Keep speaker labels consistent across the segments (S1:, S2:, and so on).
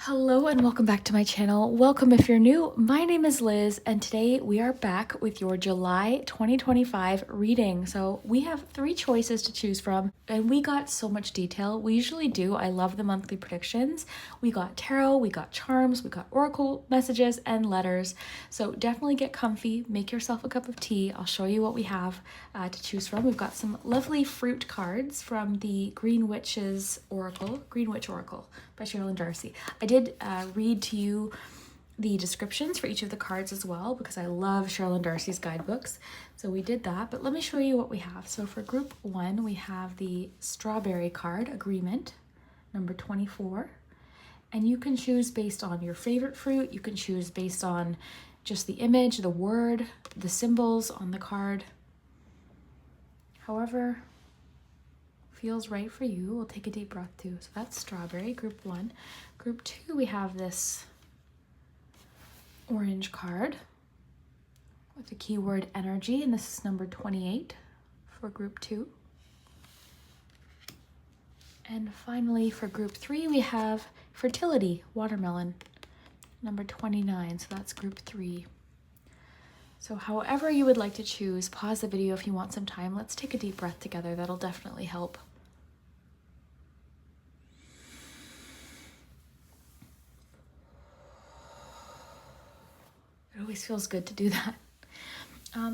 S1: Hello and welcome back to my channel. Welcome if you're new. My name is Liz and today we are back with your July 2025 reading. So we have 3 choices to choose from and we got so much detail. We usually do. I love the monthly predictions. We got tarot, we got charms, we got oracle messages and letters. So definitely get comfy, make yourself a cup of tea. I'll show you what we have to choose from. We've got some lovely fruit cards from the Green Witch Oracle by Sherilyn Darcy. I did read to you the descriptions for each of the cards as well because I love Sherilyn Darcy's guidebooks. So we did that, but let me show you what we have. So for group 1, we have the strawberry card, agreement, number 24. And you can choose based on your favorite fruit. You can choose based on just the image, the word, the symbols on the card. However feels right for you. We'll take a deep breath too. So that's strawberry, group 1. Group 2, we have this orange card with the keyword energy, and this is number 28 for group 2. And finally for group 3, we have fertility, watermelon, number 29. So that's group 3. So however you would like to choose, pause the video if you want some time. Let's take a deep breath together. That'll definitely help. It always feels good to do that.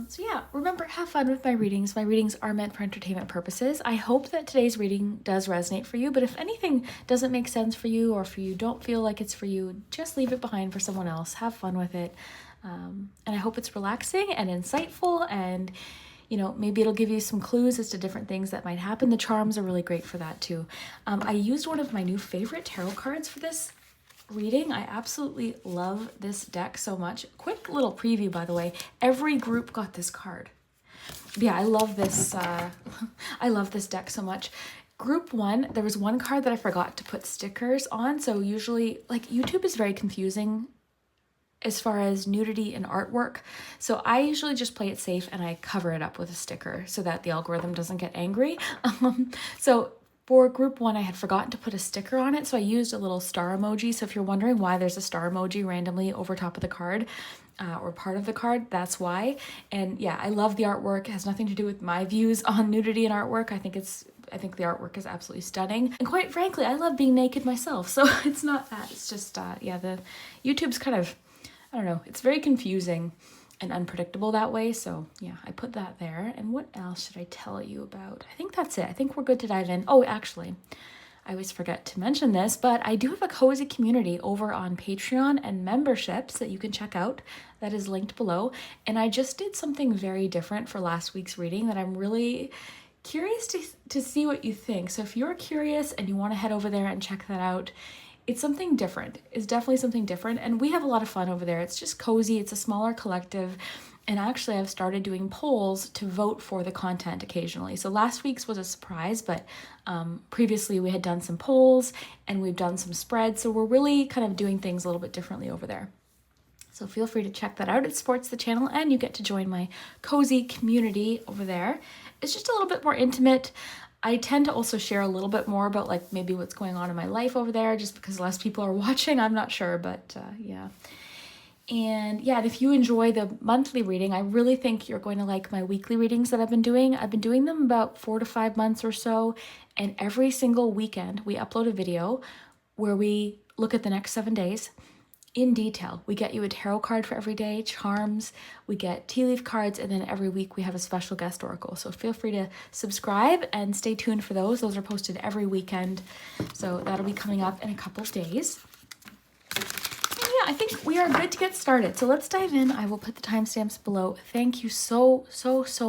S1: So yeah, remember, have fun with my readings. My readings are meant for entertainment purposes. I hope that today's reading does resonate for you, but if anything doesn't make sense for you or if you don't feel like it's for you, just leave it behind for someone else. Have fun with it. And I hope it's relaxing and insightful and, you know, maybe it'll give you some clues as to different things that might happen. The charms are really great for that too. I used one of my new favorite tarot cards for this reading. I absolutely love this deck so much. Quick little preview, by the way. Every group got this card. Yeah, I love this. I love this deck so much. Group 1, there was one card that I forgot to put stickers on. So usually, like, YouTube is very confusing as far as nudity and artwork. So I usually just play it safe and I cover it up with a sticker so that the algorithm doesn't get angry. So for group 1, I had forgotten to put a sticker on it, so I used a little star emoji. So if you're wondering why there's a star emoji randomly over top of the card, or part of the card, that's why. And yeah, I love the artwork. It has nothing to do with my views on nudity and artwork. I think the artwork is absolutely stunning. And quite frankly, I love being naked myself. So it's not that, it's just, yeah, the YouTube's kind of, I don't know, it's very confusing and unpredictable that way. So yeah, I put that there. And what else should I tell you about? I think that's it. I think we're good to dive in. Oh, actually, I always forget to mention this, but I do have a cozy community over on Patreon and memberships that you can check out. That is linked below. And I just did something very different for last week's reading that I'm really curious to see what you think. So if you're curious and you want to head over there and check that out, it's something different. It's definitely something different. And we have a lot of fun over there. It's just cozy. It's a smaller collective. And actually, I've started doing polls to vote for the content occasionally. So last week's was a surprise, but previously we had done some polls and we've done some spreads. So we're really kind of doing things a little bit differently over there. So feel free to check that out. It supports the channel and you get to join my cozy community over there. It's just a little bit more intimate. I tend to also share a little bit more about like maybe what's going on in my life over there just because less people are watching. I'm not sure, but yeah. And yeah, and if you enjoy the monthly reading, I really think you're going to like my weekly readings that I've been doing. I've been doing them about 4 to 5 months or so. And every single weekend we upload a video where we look at the next 7 days in detail. We get you a tarot card for every day, charms, we get tea leaf cards, and then every week we have a special guest oracle. So feel free to subscribe and stay tuned for those. Those are posted every weekend. So that'll be coming up in a couple of days. And yeah, I think we are good to get started. So let's dive in. I will put the timestamps below. Thank you so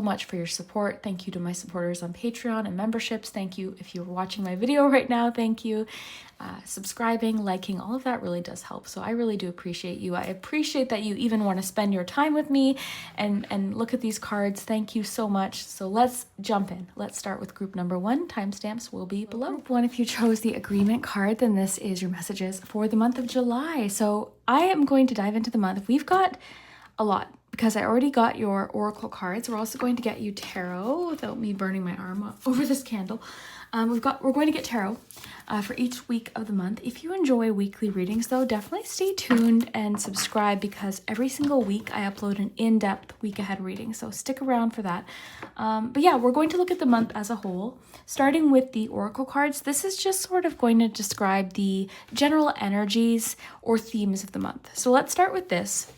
S1: much for your support. Thank you to my supporters on Patreon and memberships. Thank you if you're watching my video right now. Thank you. Subscribing, liking, all of that really does help. So I really do appreciate you. I appreciate that you even want to spend your time with me and look at these cards. Thank you so much. So let's jump in. Let's start with group number 1. Timestamps will be below. Group 1, if you chose the agreement card, then this is your messages for the month of July. So I am going to dive into the month. We've got a lot because I already got your oracle cards, we're also going to get you tarot without me burning my arm over this candle. We're going to get tarot for each week of the month. If you enjoy weekly readings though, definitely stay tuned and subscribe, because every single week I upload an in-depth week ahead reading. So stick around for that. But yeah, we're going to look at the month as a whole, starting with the oracle cards. This is just sort of going to describe the general energies or themes of the month. So let's start with this.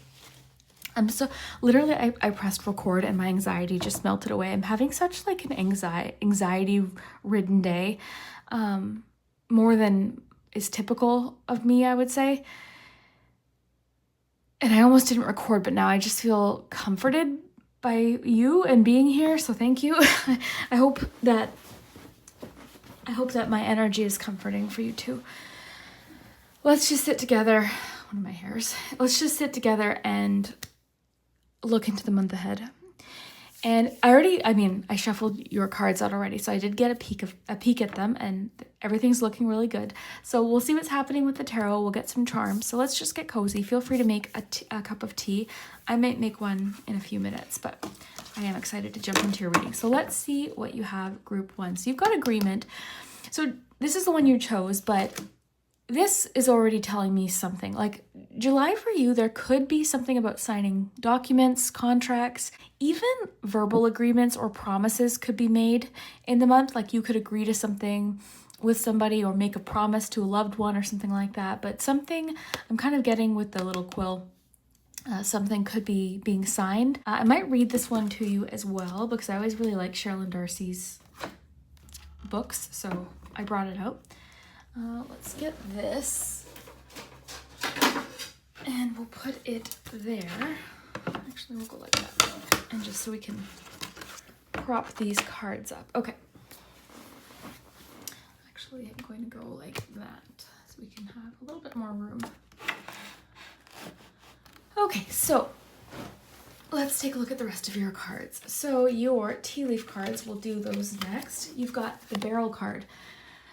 S1: So literally I pressed record and my anxiety just melted away. I'm having such like an anxiety ridden day, more than is typical of me, I would say. And I almost didn't record, but now I just feel comforted by you and being here. So thank you. I hope that my energy is comforting for you too. Let's just sit together. One of my hairs. Let's just sit together and look into the month ahead. And I shuffled your cards out already, so I did get a peek at them, and everything's looking really good. So we'll see what's happening with the tarot. We'll get some charms. So let's just get cozy. Feel free to make a cup of tea. I might make one in a few minutes, but I am excited to jump into your reading. So let's see what you have, group 1. So you've got agreement. So this is the one you chose, but this is already telling me something. Like July for you, there could be something about signing documents, contracts, even verbal agreements or promises could be made in the month. Like you could agree to something with somebody or make a promise to a loved one or something like that. But something I'm kind of getting with the little quill, something could be being signed. I might read this one to you as well, because I always really like Sherilyn Darcy's books. So I brought it out. Let's get this, and we'll put it there. Actually, we'll go like that, and just so we can prop these cards up. Okay. Actually, I'm going to go like that, so we can have a little bit more room. Okay, so let's take a look at the rest of your cards. So your tea leaf cards, we'll do those next. You've got the barrel card.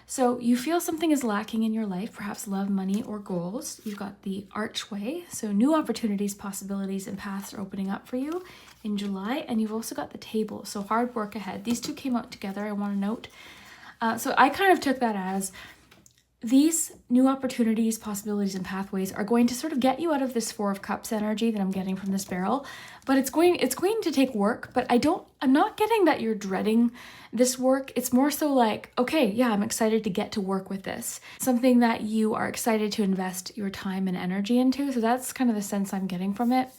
S1: So you feel something is lacking in your life, perhaps love, money, or goals. You've got the archway. So new opportunities, possibilities, and paths are opening up for you in July. And you've also got the table. So hard work ahead. These two came out together, I want to note. So I kind of took that as these new opportunities, possibilities, and pathways are going to sort of get you out of this 4 of Cups energy that I'm getting from this barrel. But it's going to take work, but I'm not getting that you're dreading this work. It's more so like, okay, yeah, I'm excited to get to work with this. Something that you are excited to invest your time and energy into. So that's kind of the sense I'm getting from it.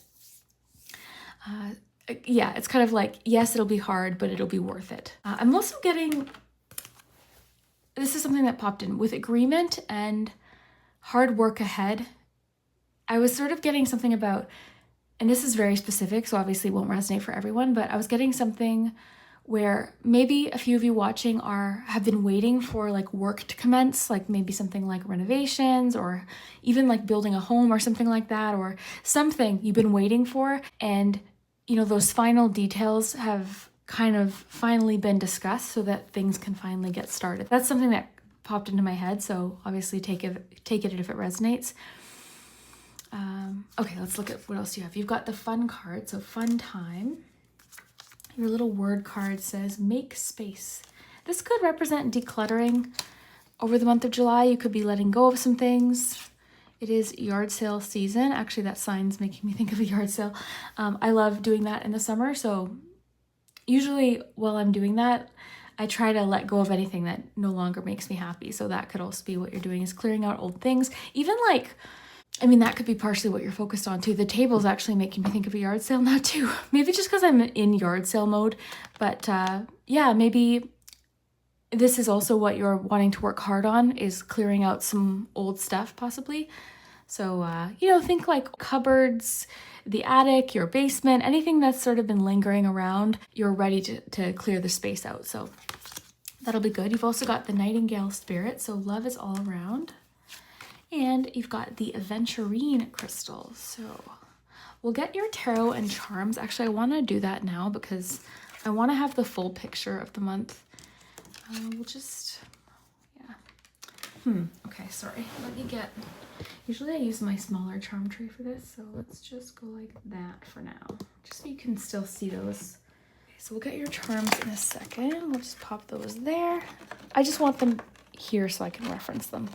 S1: Yeah, it's kind of like, yes, it'll be hard, but it'll be worth it. I'm also getting, this is something that popped in with agreement and hard work ahead. I was sort of getting something about, and this is very specific, so obviously it won't resonate for everyone, but I was getting something where maybe a few of you watching have been waiting for like work to commence, like maybe something like renovations or even like building a home or something like that, or something you've been waiting for. And, you know, those final details have kind of finally been discussed so that things can finally get started. That's something that popped into my head, so obviously take it if it resonates. Okay, let's look at what else you have. You've got the fun card, so fun time. Your little word card says make space. This could represent decluttering over the month of July. You could be letting go of some things. It is yard sale season. Actually, that sign's making me think of a yard sale. I love doing that in the summer, so usually while I'm doing that, I try to let go of anything that no longer makes me happy. So that could also be what you're doing, is clearing out old things. Even like, I mean, that could be partially what you're focused on too. The table's actually making me think of a yard sale now too. Maybe just because I'm in yard sale mode. But yeah, maybe this is also what you're wanting to work hard on, is clearing out some old stuff possibly. So, you know, think like cupboards, the attic, your basement, anything that's sort of been lingering around, you're ready to clear the space out. So that'll be good. You've also got the Nightingale spirit, so love is all around. And you've got the Aventurine crystal. So we'll get your tarot and charms. Actually, I want to do that now because I want to have the full picture of the month. We'll just, yeah. Okay, sorry. Let me get, usually I use my smaller charm tray for this, so let's just go like that for now. just so you can still see those. Okay, so we'll get your charms in a second. We'll just pop those there. I just want them here so I can reference them.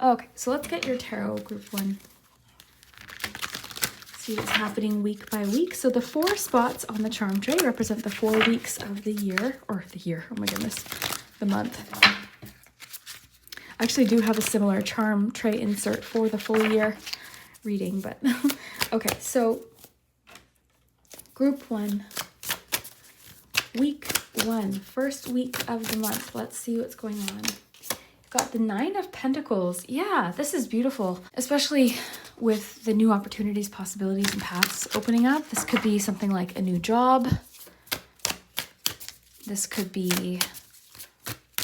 S1: Okay, so let's get your tarot group 1. See what's happening week by week. So the 4 spots on the charm tray represent the 4 weeks of the year, oh my goodness, the month. I actually do have a similar charm tray insert for the full year reading, but okay, so group 1, week 1, first week of the month. Let's see what's going on. Got the 9 of Pentacles. Yeah, this is beautiful, especially with the new opportunities, possibilities, and paths opening up. This could be something like a new job. This could be,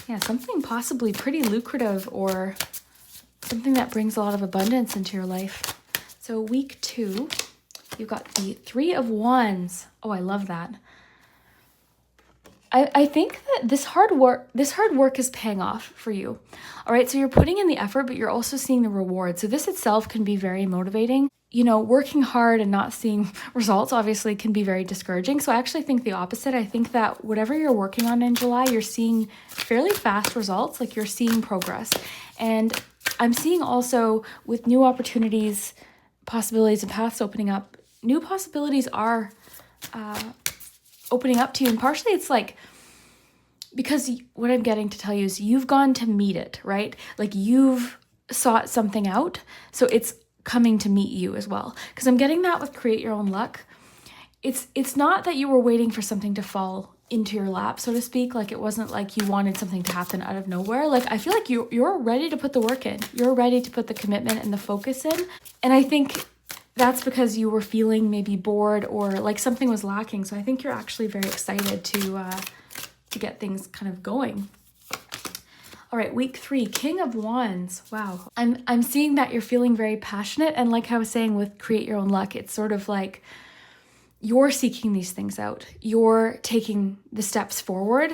S1: yeah, something possibly pretty lucrative or something that brings a lot of abundance into your life. So week 2, you've got the 3 of Wands. Oh, I love that. I think that this hard work is paying off for you. All right, so you're putting in the effort, but you're also seeing the reward. So this itself can be very motivating. You know, working hard and not seeing results obviously can be very discouraging. So I actually think the opposite. I think that whatever you're working on in July, you're seeing fairly fast results, like you're seeing progress. And I'm seeing also with new opportunities, possibilities, and paths opening up, new possibilities are opening up to you. And partially it's like, because what I'm getting to tell you is you've gone to meet it, right? Like you've sought something out. So it's coming to meet you as well. Because I'm getting that with Create Your Own Luck. It's not that you were waiting for something to fall into your lap, so to speak. Like it wasn't like you wanted something to happen out of nowhere. Like I feel like you're ready to put the work in. You're ready to put the commitment and the focus in. And I think that's because you were feeling maybe bored or like something was lacking. So I think you're actually very excited to get things kind of going. All right, week 3, King of Wands. Wow. I'm seeing that you're feeling very passionate. And like I was saying with Create Your Own Luck, it's sort of like you're seeking these things out. You're taking the steps forward.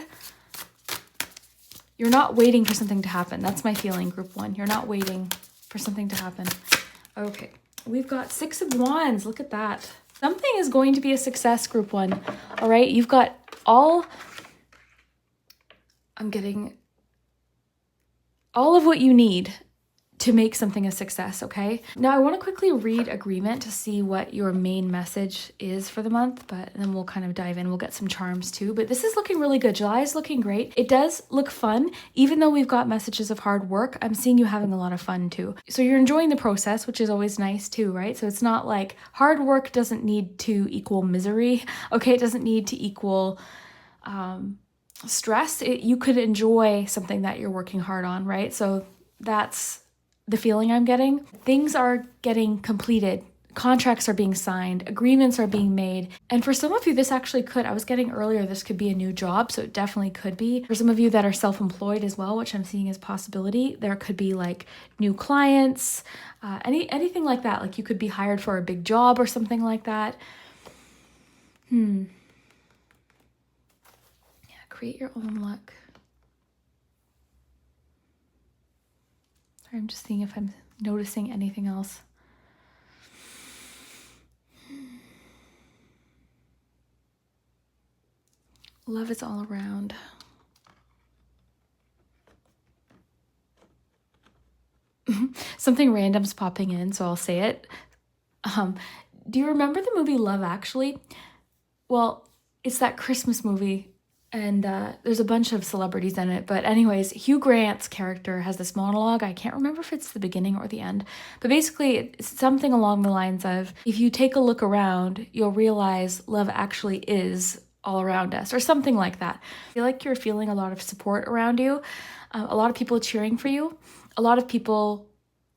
S1: You're not waiting for something to happen. That's my feeling, group 1. You're not waiting for something to happen. Okay. We've got 6 of Wands. Look at that. Something is going to be a success, group 1. All right. You've got I'm getting all of what you need to make something a success. Okay. Now I want to quickly read agreement to see what your main message is for the month, but then we'll kind of dive in. We'll get some charms too, but this is looking really good. July is looking great. It does look fun. Even though we've got messages of hard work, I'm seeing you having a lot of fun too. So you're enjoying the process, which is always nice too, right? So it's not like hard work doesn't need to equal misery. Okay. It doesn't need to equal, stress. You could enjoy something that you're working hard on, right? So that's the feeling I'm getting. Things are getting completed. Contracts are being signed. Agreements are being made. And for some of you, this actually could, I was getting earlier, this could be a new job. So it definitely could be. For some of you that are self-employed as well, which I'm seeing as possibility, there could be like new clients, anything like that. Like you could be hired for a big job or something like that. Create Your Own Luck. Sorry, I'm just seeing if I'm noticing anything else. Love is all around. Something random's popping in, so I'll say it. Do you remember the movie Love Actually? Well, it's that Christmas movie. And there's a bunch of celebrities in it. But anyways, Hugh Grant's character has this monologue. I can't remember if it's the beginning or the end. But basically, it's something along the lines of, if you take a look around, you'll realize love actually is all around us, or something like that. I feel like you're feeling a lot of support around you. A lot of people cheering for you. A lot of people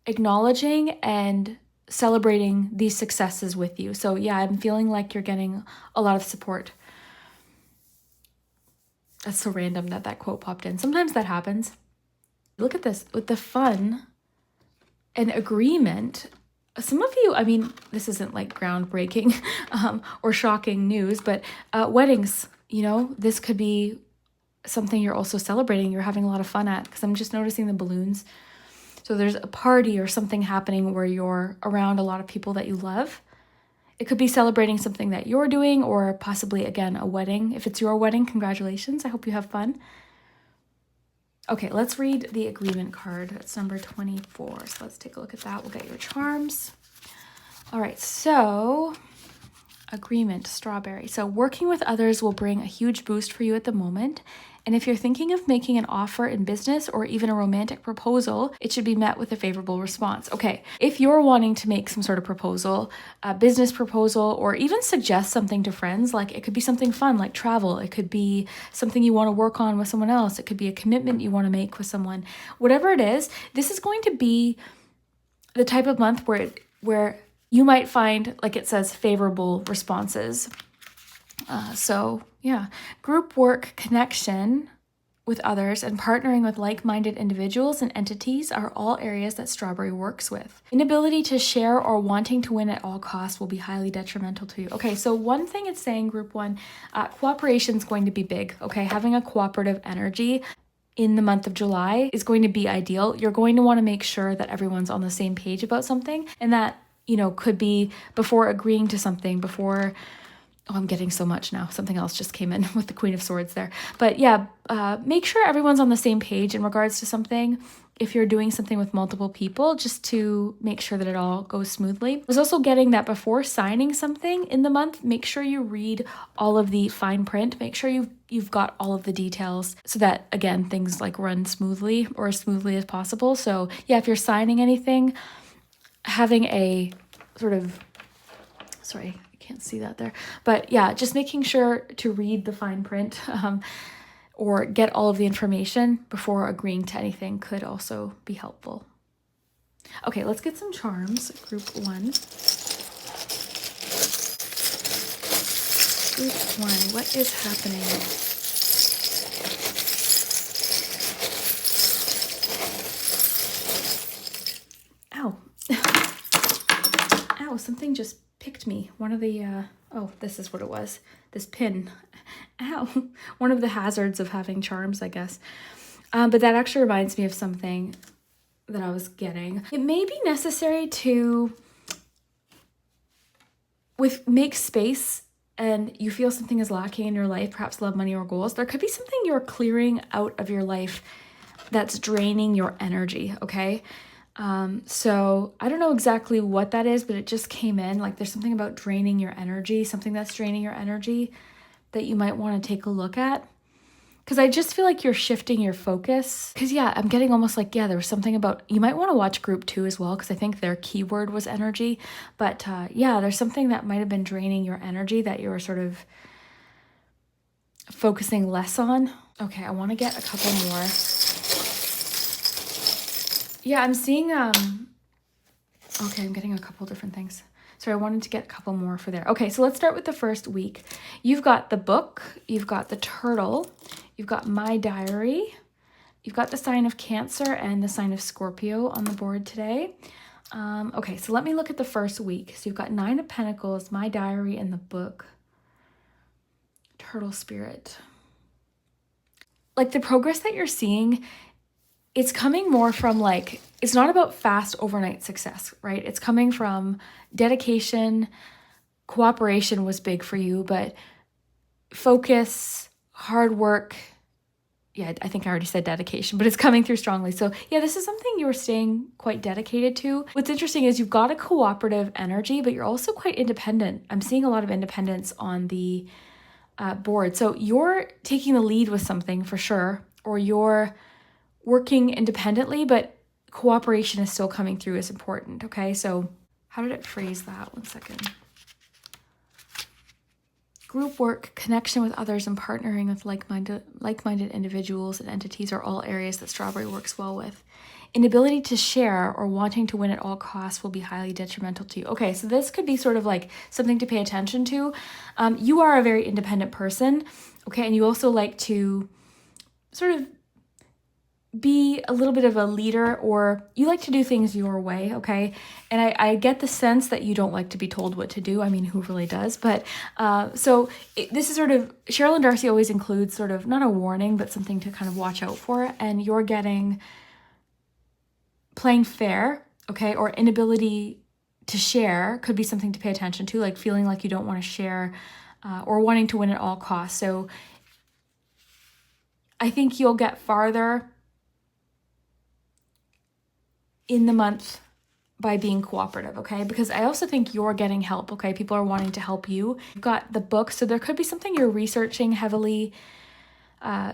S1: acknowledging and celebrating these successes with you. So yeah, I'm feeling like you're getting a lot of support. That's so random that that quote popped in. Sometimes that happens. Look at this with the fun and agreement. Some of you, I mean, this isn't like groundbreaking or shocking news, but weddings, you know, this could be something you're also celebrating. You're having a lot of fun at, because I'm just noticing the balloons. So there's a party or something happening where you're around a lot of people that you love. It could be celebrating something that you're doing, or possibly, again, a wedding. If it's your wedding, congratulations. I hope you have fun. Okay, let's read the agreement card. That's number 24. So let's take a look at that. We'll get your charms. All right, so agreement, strawberry. So working with others will bring a huge boost for you at the moment. And if you're thinking of making an offer in business or even a romantic proposal, it should be met with a favorable response. Okay, if you're wanting to make some sort of proposal, a business proposal, or even suggest something to friends, like it could be something fun like travel, it could be something you want to work on with someone else, it could be a commitment you want to make with someone, whatever it is, this is going to be the type of month where you might find, like it says, favorable responses. So yeah, group work, connection with others, and partnering with like-minded individuals and entities are all areas that Strawberry works with. Inability to share or wanting to win at all costs will be highly detrimental to you. Okay, so one thing it's saying, group one, cooperation is going to be big, okay? Having a cooperative energy in the month of July is going to be ideal. You're going to want to make sure that everyone's on the same page about something, and that, you know, could be before agreeing to something, before... Oh, I'm getting so much now. Something else just came in with the Queen of Swords there. But yeah, make sure everyone's on the same page in regards to something. If you're doing something with multiple people, just to make sure that it all goes smoothly. I was also getting that before signing something in the month, make sure you read all of the fine print. Make sure you've got all of the details so that, again, things like run smoothly or as smoothly as possible. So yeah, if you're signing anything, having a sort of, sorry, can't see that there, but yeah, just making sure to read the fine print or get all of the information before agreeing to anything could also be helpful. Okay, let's get some charms. Group one. Group one, what is happening? Ow. Ow, something just picked me. One of the, oh, this is what it was. This pin. Ow. One of the hazards of having charms, I guess. But that actually reminds me of something that I was getting. It may be necessary to, make space and you feel something is lacking in your life, perhaps love, money, or goals. There could be something you're clearing out of your life that's draining your energy, okay? So I don't know exactly what that is, but it just came in. Like there's something about draining your energy, something that's draining your energy that you might want to take a look at. Because I just feel like you're shifting your focus. Because yeah, I'm getting almost like, yeah, there was something about, you might want to watch group 2 as well, because I think their keyword was energy. But yeah, there's something that might have been draining your energy that you were sort of focusing less on. Okay, I want to get a couple more. Yeah, I'm seeing, okay, I'm getting a couple different things. So I wanted to get a couple more for there. Okay, so let's start with the first week. You've got the book, you've got the turtle, you've got my diary, you've got the sign of Cancer and the sign of Scorpio on the board today. Okay, so let me look at the first week. So you've got 9 of Pentacles, my diary, and the book. Turtle spirit. Like the progress that you're seeing, it's coming more from like, it's not about fast overnight success, right? It's coming from dedication, cooperation was big for you, but focus, hard work. Yeah, I think I already said dedication, but it's coming through strongly. So yeah, this is something you were staying quite dedicated to. What's interesting is you've got a cooperative energy, but you're also quite independent. I'm seeing a lot of independence on the board. So you're taking the lead with something for sure, or you're working independently, but cooperation is still coming through as important, okay? So how did it phrase that? One second. Group work, connection with others, and partnering with like-minded individuals and entities are all areas that Strawberry works well with. Inability to share or wanting to win at all costs will be highly detrimental to you. Okay, so this could be sort of like something to pay attention to. You are a very independent person, okay? And you also like to sort of be a little bit of a leader, or you like to do things your way, okay? And I get the sense that you don't like to be told what to do. I mean, who really does? But this is sort of, Cheryl and Darcy always includes sort of, not a warning, but something to kind of watch out for. And you're getting playing fair, okay? Or inability to share could be something to pay attention to, like feeling like you don't want to share or wanting to win at all costs. So I think you'll get farther in the month by being cooperative, okay? Because I also think you're getting help, okay? People are wanting to help you. You've got the book, so there could be something you're researching heavily.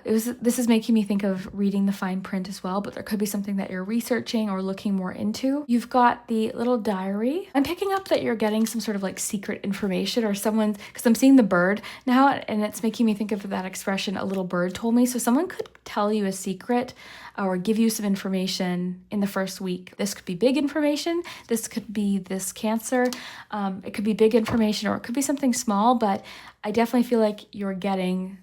S1: This is making me think of reading the fine print as well, but there could be something that you're researching or looking more into. You've got the little diary. I'm picking up that you're getting some sort of like secret information or someone, because I'm seeing the bird now, and it's making me think of that expression, a little bird told me. So someone could tell you a secret or give you some information in the first week. This could be big information. This could be this Cancer. It could be big information, or it could be something small, but I definitely feel like you're getting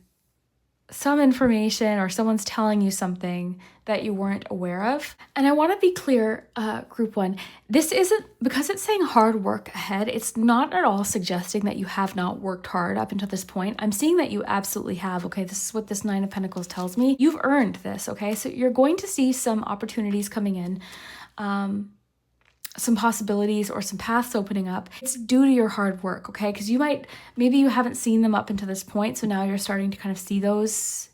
S1: some information or someone's telling you something that you weren't aware of. And I want to be clear, group 1, this isn't, because it's saying hard work ahead, it's not at all suggesting that you have not worked hard up until this point. I'm seeing that you absolutely have, okay? This is what this 9 of Pentacles tells me. You've earned this, okay? So you're going to see some opportunities coming in, some possibilities or some paths opening up. It's due to your hard work, okay? Because maybe you haven't seen them up until this point, so now you're starting to kind of see those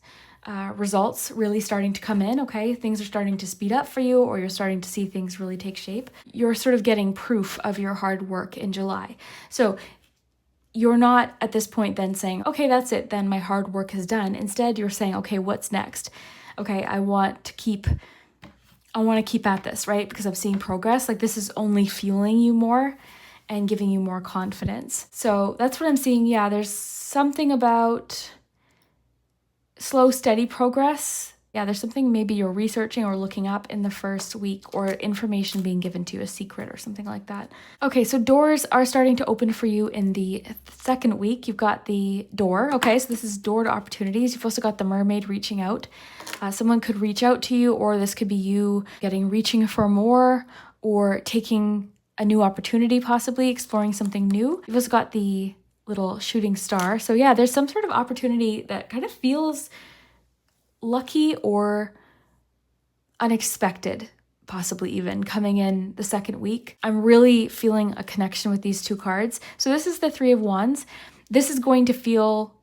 S1: results really starting to come in, okay? Things are starting to speed up for you, or you're starting to see things really take shape. You're sort of getting proof of your hard work in July. So you're not at this point then saying, okay, that's it, then my hard work is done. Instead, you're saying, okay, what's next? Okay, I want to keep at this, right? Because I'm seeing progress. Like, this is only fueling you more and giving you more confidence. So that's what I'm seeing. Yeah, there's something about slow, steady progress. Yeah, there's something maybe you're researching or looking up in the first week, or information being given to you, a secret or something like that. Okay, so doors are starting to open for you in the second week. You've got the door. Okay, so this is door to opportunities. You've also got the mermaid reaching out. Someone could reach out to you, or this could be you reaching for more, or taking a new opportunity, possibly exploring something new. You've also got the little shooting star. So yeah, there's some sort of opportunity that kind of feels lucky or unexpected, possibly even coming in the second week. I'm really feeling a connection with these 2 cards. So this is the 3 of Wands. This is going to feel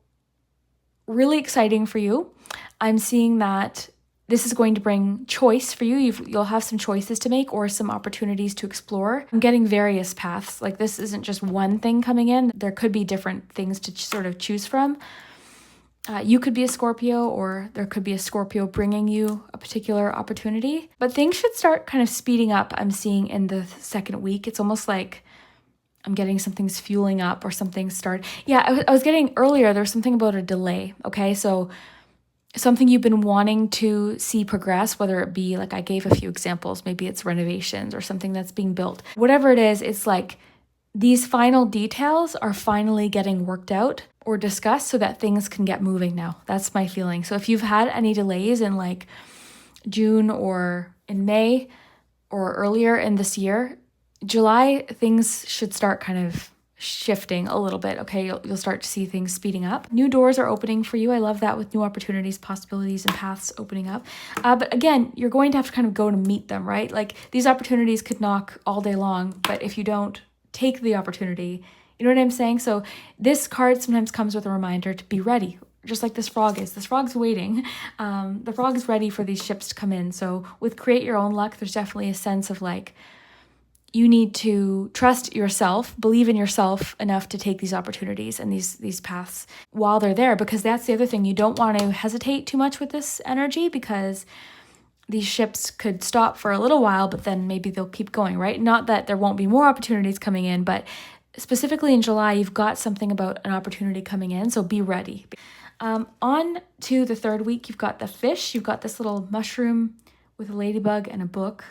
S1: really exciting for you. I'm seeing that this is going to bring choice for you. You'll have some choices to make or some opportunities to explore. I'm getting various paths. Like, this isn't just one thing coming in. There could be different things to sort of choose from. You could be a Scorpio, or there could be a Scorpio bringing you a particular opportunity. But things should start kind of speeding up, I'm seeing, in the second week. It's almost like I'm getting something's fueling up or something start. Yeah, I was getting earlier, there's something about a delay, okay? So something you've been wanting to see progress, whether it be, like I gave a few examples, maybe it's renovations or something that's being built. Whatever it is, it's like these final details are finally getting worked out or discussed so that things can get moving now. That's my feeling. So if you've had any delays in like June or in May or earlier in this year, July, things should start kind of shifting a little bit, okay? You'll start to see things speeding up. New doors are opening for you. I love that, with new opportunities, possibilities, and paths opening up. But again, you're going to have to kind of go to meet them, right? Like, these opportunities could knock all day long, but if you don't take the opportunity, you know what I'm saying? So this card sometimes comes with a reminder to be ready, just like this frog is. This frog's waiting. The frog is ready for these ships to come in. So with Create Your Own Luck, there's definitely a sense of like, you need to trust yourself, believe in yourself enough to take these opportunities and these paths while they're there, because that's the other thing. You don't want to hesitate too much with this energy, because these ships could stop for a little while, but then maybe they'll keep going, right? Not that there won't be more opportunities coming in, but specifically in July, you've got something about an opportunity coming in, so be ready. On to the third week, you've got the fish. You've got this little mushroom with a ladybug and a book.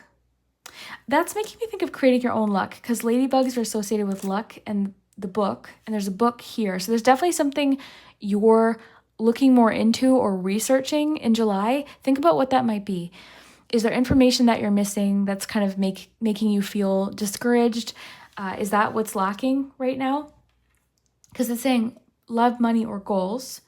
S1: That's making me think of Creating Your Own Luck, because ladybugs are associated with luck and the book, and there's a book here. So there's definitely something you're looking more into or researching in July. Think about what that might be. Is there information that you're missing that's kind of making you feel discouraged? Is that what's lacking right now? Because it's saying love, money, or goals.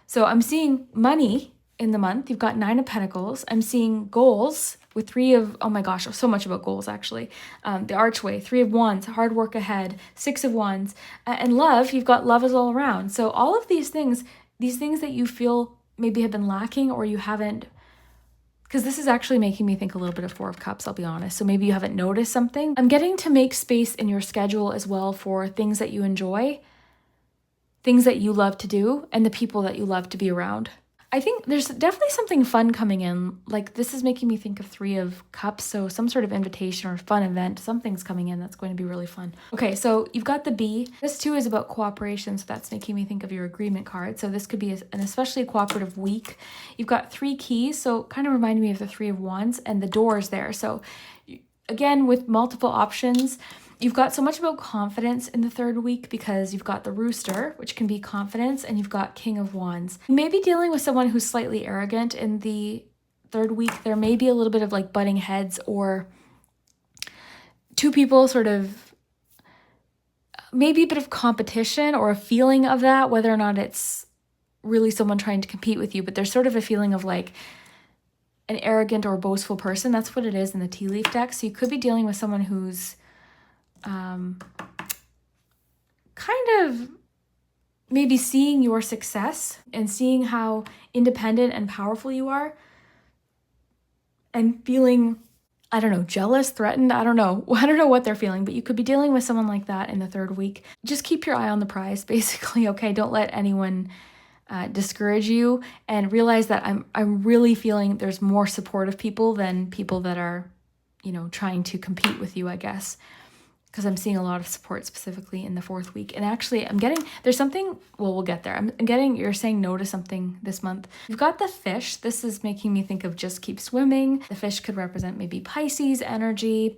S1: So I'm seeing money in the month. You've got 9 of Pentacles. I'm seeing goals with three of, oh my gosh, so much about goals actually. The archway, three of wands, hard work ahead, six of wands, and love, you've got love is all around. So all of these things that you feel maybe have been lacking or you haven't, because this is actually making me think a little bit of Four of Cups, I'll be honest. So maybe you haven't noticed something. I'm getting to make space in your schedule as well for things that you enjoy, things that you love to do, and the people that you love to be around. I think there's definitely something fun coming in. Like this is making me think of Three of Cups. So some sort of invitation or fun event, something's coming in that's going to be really fun. Okay, so you've got the Bee. This too is about cooperation. So that's making me think of your agreement card. So this could be an especially cooperative week. You've got three keys. So kind of reminding me of the Three of Wands and the doors there. So again, with multiple options, you've got so much about confidence in the third week because you've got the Rooster, which can be confidence, and you've got King of Wands. You may be dealing with someone who's slightly arrogant in the third week. There may be a little bit of like butting heads or two people sort of, maybe a bit of competition or a feeling of that, whether or not it's really someone trying to compete with you, but there's sort of a feeling of like an arrogant or boastful person. That's what it is in the tea leaf deck. So you could be dealing with someone who's kind of maybe seeing your success and seeing how independent and powerful you are and feeling, I don't know, jealous, threatened. I don't know what they're feeling, but you could be dealing with someone like that in the third week. Just keep your eye on the prize, basically. Okay, don't let anyone discourage you, and realize that I'm really feeling there's more supportive people than people that are, trying to compete with you, I guess. Because I'm seeing a lot of support specifically in the fourth week. And actually there's something, well, we'll get there. You're saying no to something this month. You've got the Fish. This is making me think of just keep swimming. The Fish could represent maybe Pisces energy.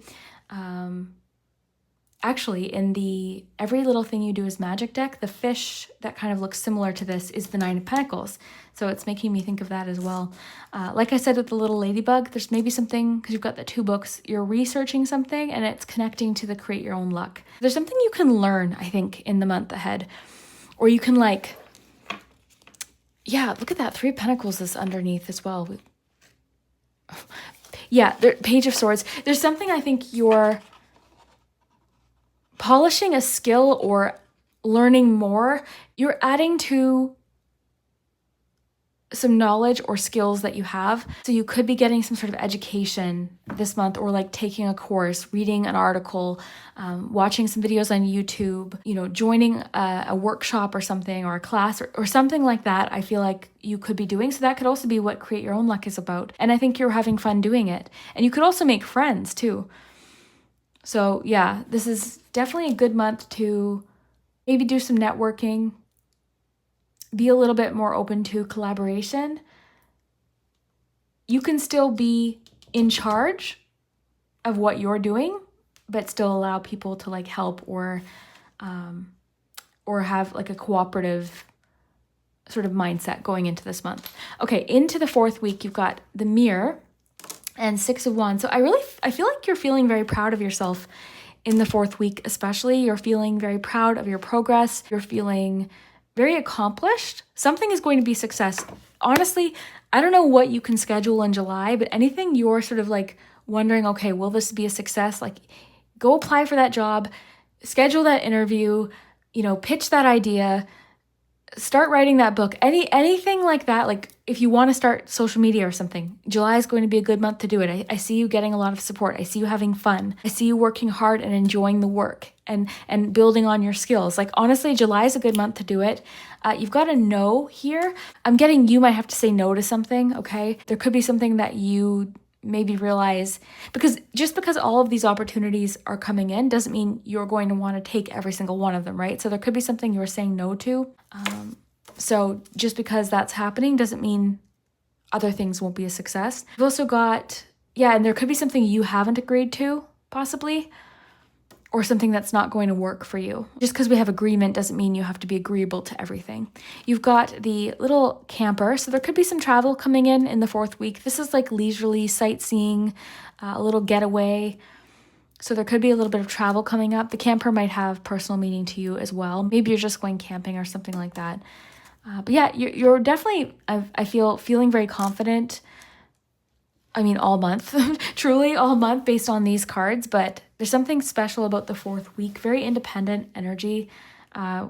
S1: Actually, in the Every Little Thing You Do is Magic deck, the Fish that kind of looks similar to this is the Nine of Pentacles. So it's making me think of that as well. Like I said with the little ladybug, there's maybe something, because you've got the two books, you're researching something and it's connecting to the Create Your Own Luck. There's something you can learn, I think, in the month ahead. Or you can look at that Three of Pentacles is underneath as well. Yeah, Page of Swords. There's something I think you're polishing a skill or learning more. You're adding to some knowledge or skills that you have. So you could be getting some sort of education this month, or like taking a course, reading an article, watching some videos on YouTube, joining a workshop or something, or a class or something like that. I feel like you could be doing. So that could also be what Create Your Own Luck is about. And I think you're having fun doing it. And you could also make friends too. So yeah, this is definitely a good month to maybe do some networking, be a little bit more open to collaboration. You can still be in charge of what you're doing, but still allow people to like help or have like a cooperative sort of mindset going into this month. Okay, into the fourth week, you've got the Mirror and Six of Wands. So I feel like you're feeling very proud of yourself in the fourth week, especially. You're feeling very proud of your progress. You're feeling very accomplished. Something is going to be success. Honestly, I don't know what you can schedule in July, but anything you're sort of like wondering, okay, will this be a success? Like, go apply for that job, schedule that interview, pitch that idea, start writing that book, anything like that. Like if you want to start social media or something, July is going to be a good month to do it. I see you getting a lot of support. I see you having fun. I see you working hard and enjoying the work and building on your skills. Like honestly, July is a good month to do it. You've got a no here. I'm getting you might have to say no to something, okay? There could be something that you maybe realize, because just because all of these opportunities are coming in doesn't mean you're going to want to take every single one of them, right? So there could be something you're saying no to. So just because that's happening doesn't mean other things won't be a success. You've also got, and there could be something you haven't agreed to, possibly, or something that's not going to work for you. Just because we have agreement doesn't mean you have to be agreeable to everything. You've got the little camper, so there could be some travel coming in the fourth week. This is like leisurely sightseeing, a little getaway. So there could be a little bit of travel coming up. The camper might have personal meaning to you as well. Maybe you're just going camping or something like that. But yeah, you're definitely, I feel, feeling very confident. I mean, all month, truly all month based on these cards, but there's something special about the 4th week, very independent energy,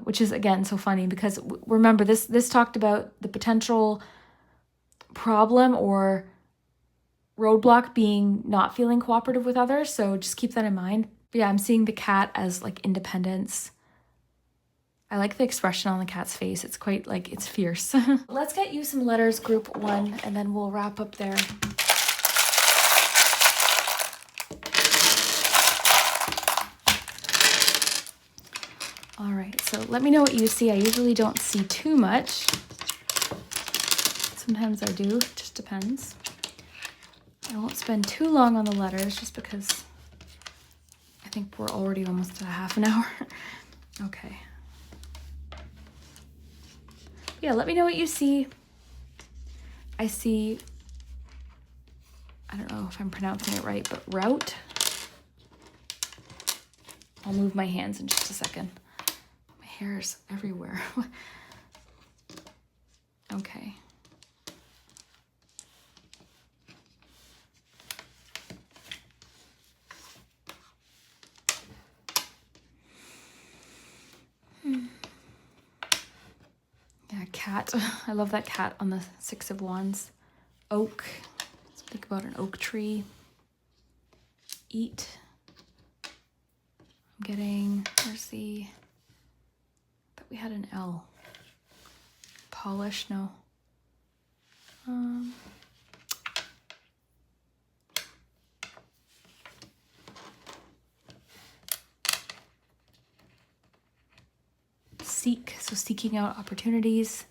S1: which is, again, so funny because remember, this talked about the potential problem or roadblock being not feeling cooperative with others, so just keep that in mind. But yeah, I'm seeing the cat as like independence. I like the expression on the cat's face. It's quite like, it's fierce. Let's get you some letters, group 1, and then we'll wrap up there. All right, so let me know what you see. I usually don't see too much. Sometimes I do, it just depends. I won't spend too long on the letters just because I think we're already almost at a half an hour. Okay. Yeah, let me know what you see. I see, I don't know if I'm pronouncing it right, but route. I'll move my hands in just a second. My hair's everywhere. Okay. Yeah, cat. I love that cat on the 6 of Wands. Oak. Let's think about an oak tree. Eat. I'm getting, where's the, I thought we had an L. Polish, no. Seek, so seeking out opportunities.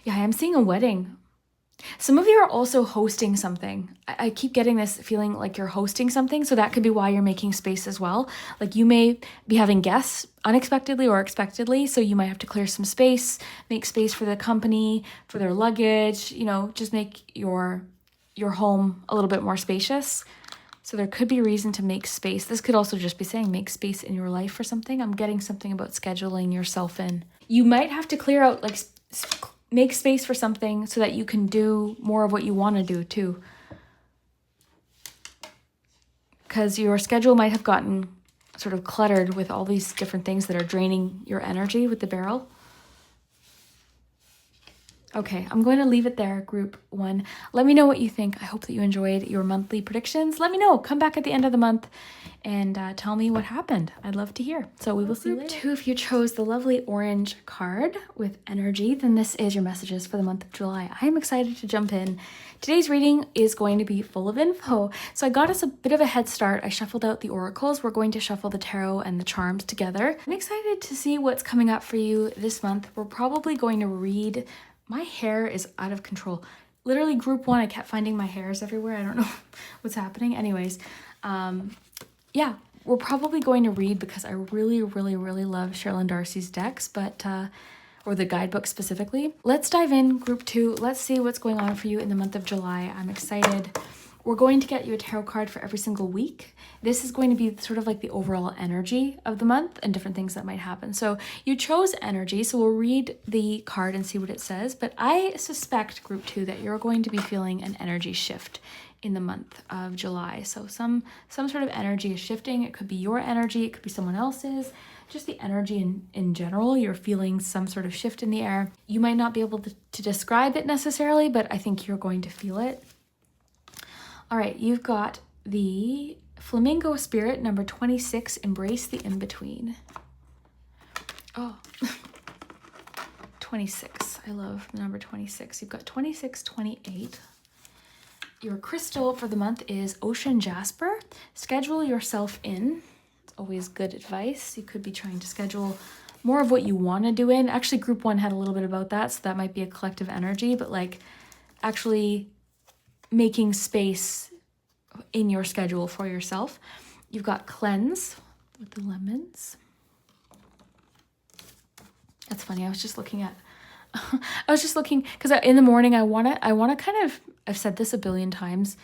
S1: Yeah, I am seeing a wedding. Some of you are also hosting something. I keep getting this feeling like you're hosting something, so that could be why you're making space as well. Like you may be having guests unexpectedly or expectedly, so you might have to clear some space, make space for the company, for their luggage, you know, just make your home a little bit more spacious. So there could be a reason to make space. This could also just be saying make space in your life for something. I'm getting something about scheduling yourself in. You might have to clear out, like make space for something so that you can do more of what you want to do too. Because your schedule might have gotten sort of cluttered with all these different things that are draining your energy with the barrel. Okay, I'm going to leave it there, group 1. Let me know what you think. I hope that you enjoyed your monthly predictions. Let me know. Come back at the end of the month and tell me what happened. I'd love to hear. So we will see you later. Group 2, if you chose the lovely orange card with energy, then this is your messages for the month of July. I am excited to jump in. Today's reading is going to be full of info. So I got us a bit of a head start. I shuffled out the oracles. We're going to shuffle the tarot and the charms together. I'm excited to see what's coming up for you this month. We're probably going to read. My hair is out of control. Literally group 1, I kept finding my hairs everywhere. I don't know what's happening. Anyways, yeah, we're probably going to read because I really, really, really love Sherilyn Darcy's decks, but or the guidebook specifically. Let's dive in, group 2. Let's see what's going on for you in the month of July. I'm excited. We're going to get you a tarot card for every single week. This is going to be sort of like the overall energy of the month and different things that might happen. So you chose energy, so we'll read the card and see what it says. But I suspect, group 2, that you're going to be feeling an energy shift in the month of July. So some sort of energy is shifting. It could be your energy, it could be someone else's. Just the energy in general, you're feeling some sort of shift in the air. You might not be able to describe it necessarily, but I think you're going to feel it. All right, you've got the Flamingo Spirit, number 26, Embrace the In-Between. Oh, 26. I love the number 26. You've got 26, 28. Your crystal for the month is Ocean Jasper. Schedule yourself in. It's always good advice. You could be trying to schedule more of what you want to do in. Actually, group 1 had a little bit about that, so that might be a collective energy, but like actually making space in your schedule for yourself. You've got Cleanse with the lemons. That's funny. I was just looking because in the morning I want to kind of, I've said this a billion times,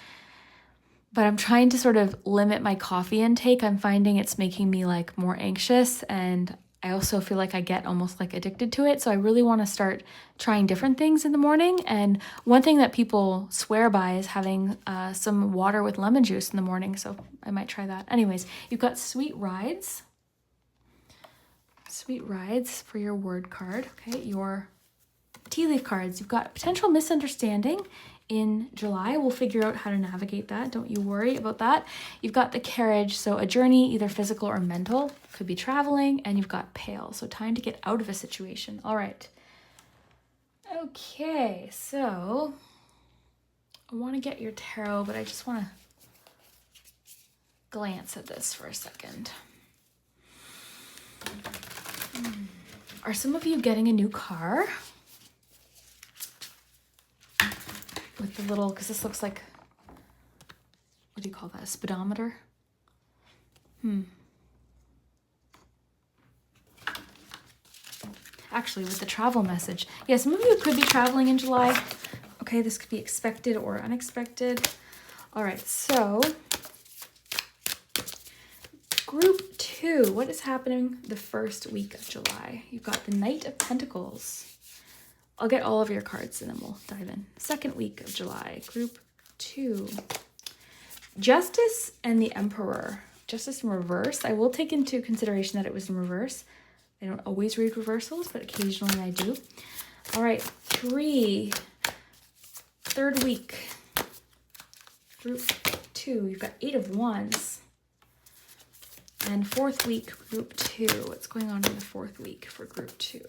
S1: but I'm trying to sort of limit my coffee intake. I'm finding it's making me like more anxious, and I also feel like I get almost like addicted to it. So I really want to start trying different things in the morning. And one thing that people swear by is having some water with lemon juice in the morning. So I might try that. Anyways, you've got sweet rides. Sweet rides for your word card. Okay, your tea leaf cards. You've got potential misunderstanding in July. We'll figure out how to navigate that. Don't you worry about that. You've got the carriage, so a journey, either physical or mental, could be traveling, and you've got pale, so time to get out of a situation. All right. Okay, so I want to get your tarot, but I just want to glance at this for a second. Are some of you getting a new car? With the little, because this looks like, what do you call that, a speedometer? Actually, with the travel message. Yeah, some of you could be traveling in July. Okay, this could be expected or unexpected. All right, so group 2, what is happening the first week of July? You've got the Knight of Pentacles. I'll get all of your cards and then we'll dive in. Second week of July, group 2. Justice and the Emperor. Justice in reverse. I will take into consideration that it was in reverse. I don't always read reversals, but occasionally I do. All right, 3. Third week, group 2. You've got 8 of Wands. And fourth week, group 2. What's going on in the fourth week for group 2?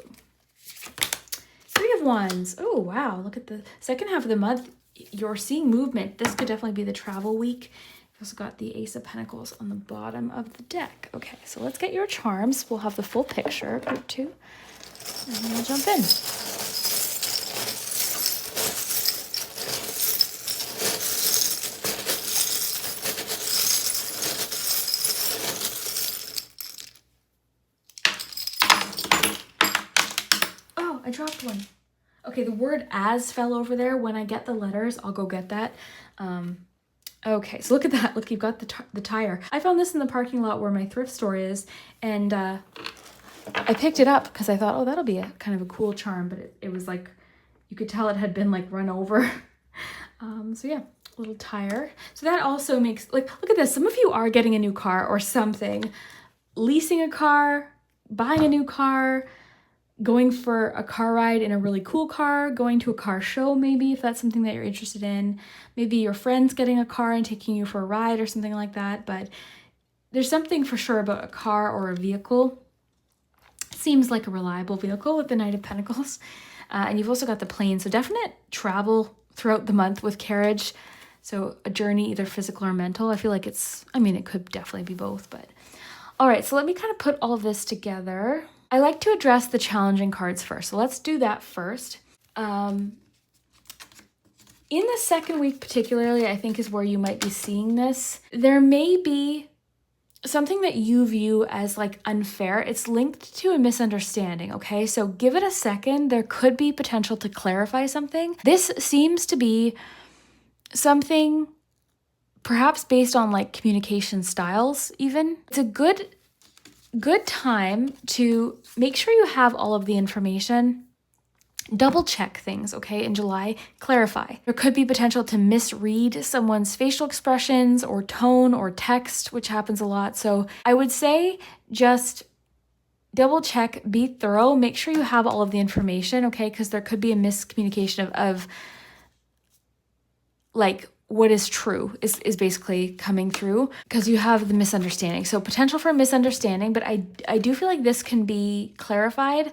S1: 3 of Wands. Oh, wow. Look at the second half of the month. You're seeing movement. This could definitely be the travel week. You've also got the Ace of Pentacles on the bottom of the deck. Okay, so let's get your charms. We'll have the full picture, group 2. And then we'll jump in. I dropped one. Okay, the word as fell over there. When I get the letters, I'll go get that. Okay, so look at that. Look, you've got the tire. I found this in the parking lot where my thrift store is, and I picked it up because I thought, oh, that'll be a kind of a cool charm, but it was like, you could tell it had been like run over. So yeah, little tire. So that also makes, like, look at this. Some of you are getting a new car or something, leasing a car, buying a new car, going for a car ride in a really cool car, going to a car show maybe, if that's something that you're interested in. Maybe your friend's getting a car and taking you for a ride or something like that. But there's something for sure about a car or a vehicle. Seems like a reliable vehicle with the Knight of Pentacles. And you've also got the plane. So definite travel throughout the month with carriage. So a journey, either physical or mental. I feel like it's, I mean, it could definitely be both. But all right, so let me kind of put all of this together. I like to address the challenging cards first. So let's do that first. In the second week particularly, I think is where you might be seeing this. There may be something that you view as like unfair. It's linked to a misunderstanding, okay? So give it a second. There could be potential to clarify something. This seems to be something perhaps based on like communication styles even. It's a good time to make sure you have all of the information. Double check things, okay? In July, clarify. There could be potential to misread someone's facial expressions or tone or text, which happens a lot. So I would say just double check, be thorough, make sure you have all of the information, okay? Because there could be a miscommunication of like what is true is basically coming through because you have the misunderstanding. So potential for a misunderstanding, but I do feel like this can be clarified,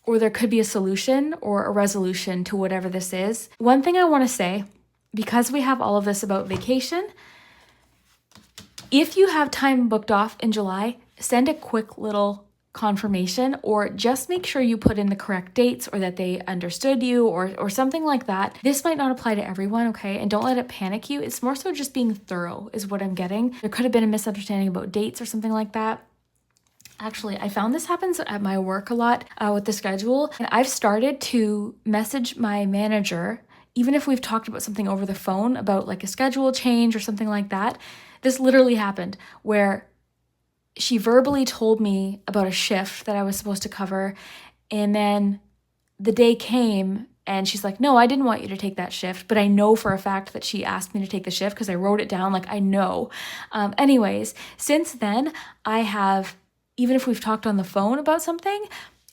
S1: or there could be a solution or a resolution to whatever this is. One thing I want to say, because we have all of this about vacation, if you have time booked off in July, send a quick little confirmation, or just make sure you put in the correct dates or that they understood you or something like that. This might not apply to everyone, okay? And don't let it panic you. It's more so just being thorough is what I'm getting. There could have been a misunderstanding about dates or something like that. Actually, I found this happens at my work a lot with the schedule, and I've started to message my manager, even if we've talked about something over the phone about like a schedule change or something like that. This literally happened where she verbally told me about a shift that I was supposed to cover. And then the day came and she's like, no, I didn't want you to take that shift. But I know for a fact that she asked me to take the shift because I wrote it down. Like, I know. Anyways, since then, I have, even if we've talked on the phone about something,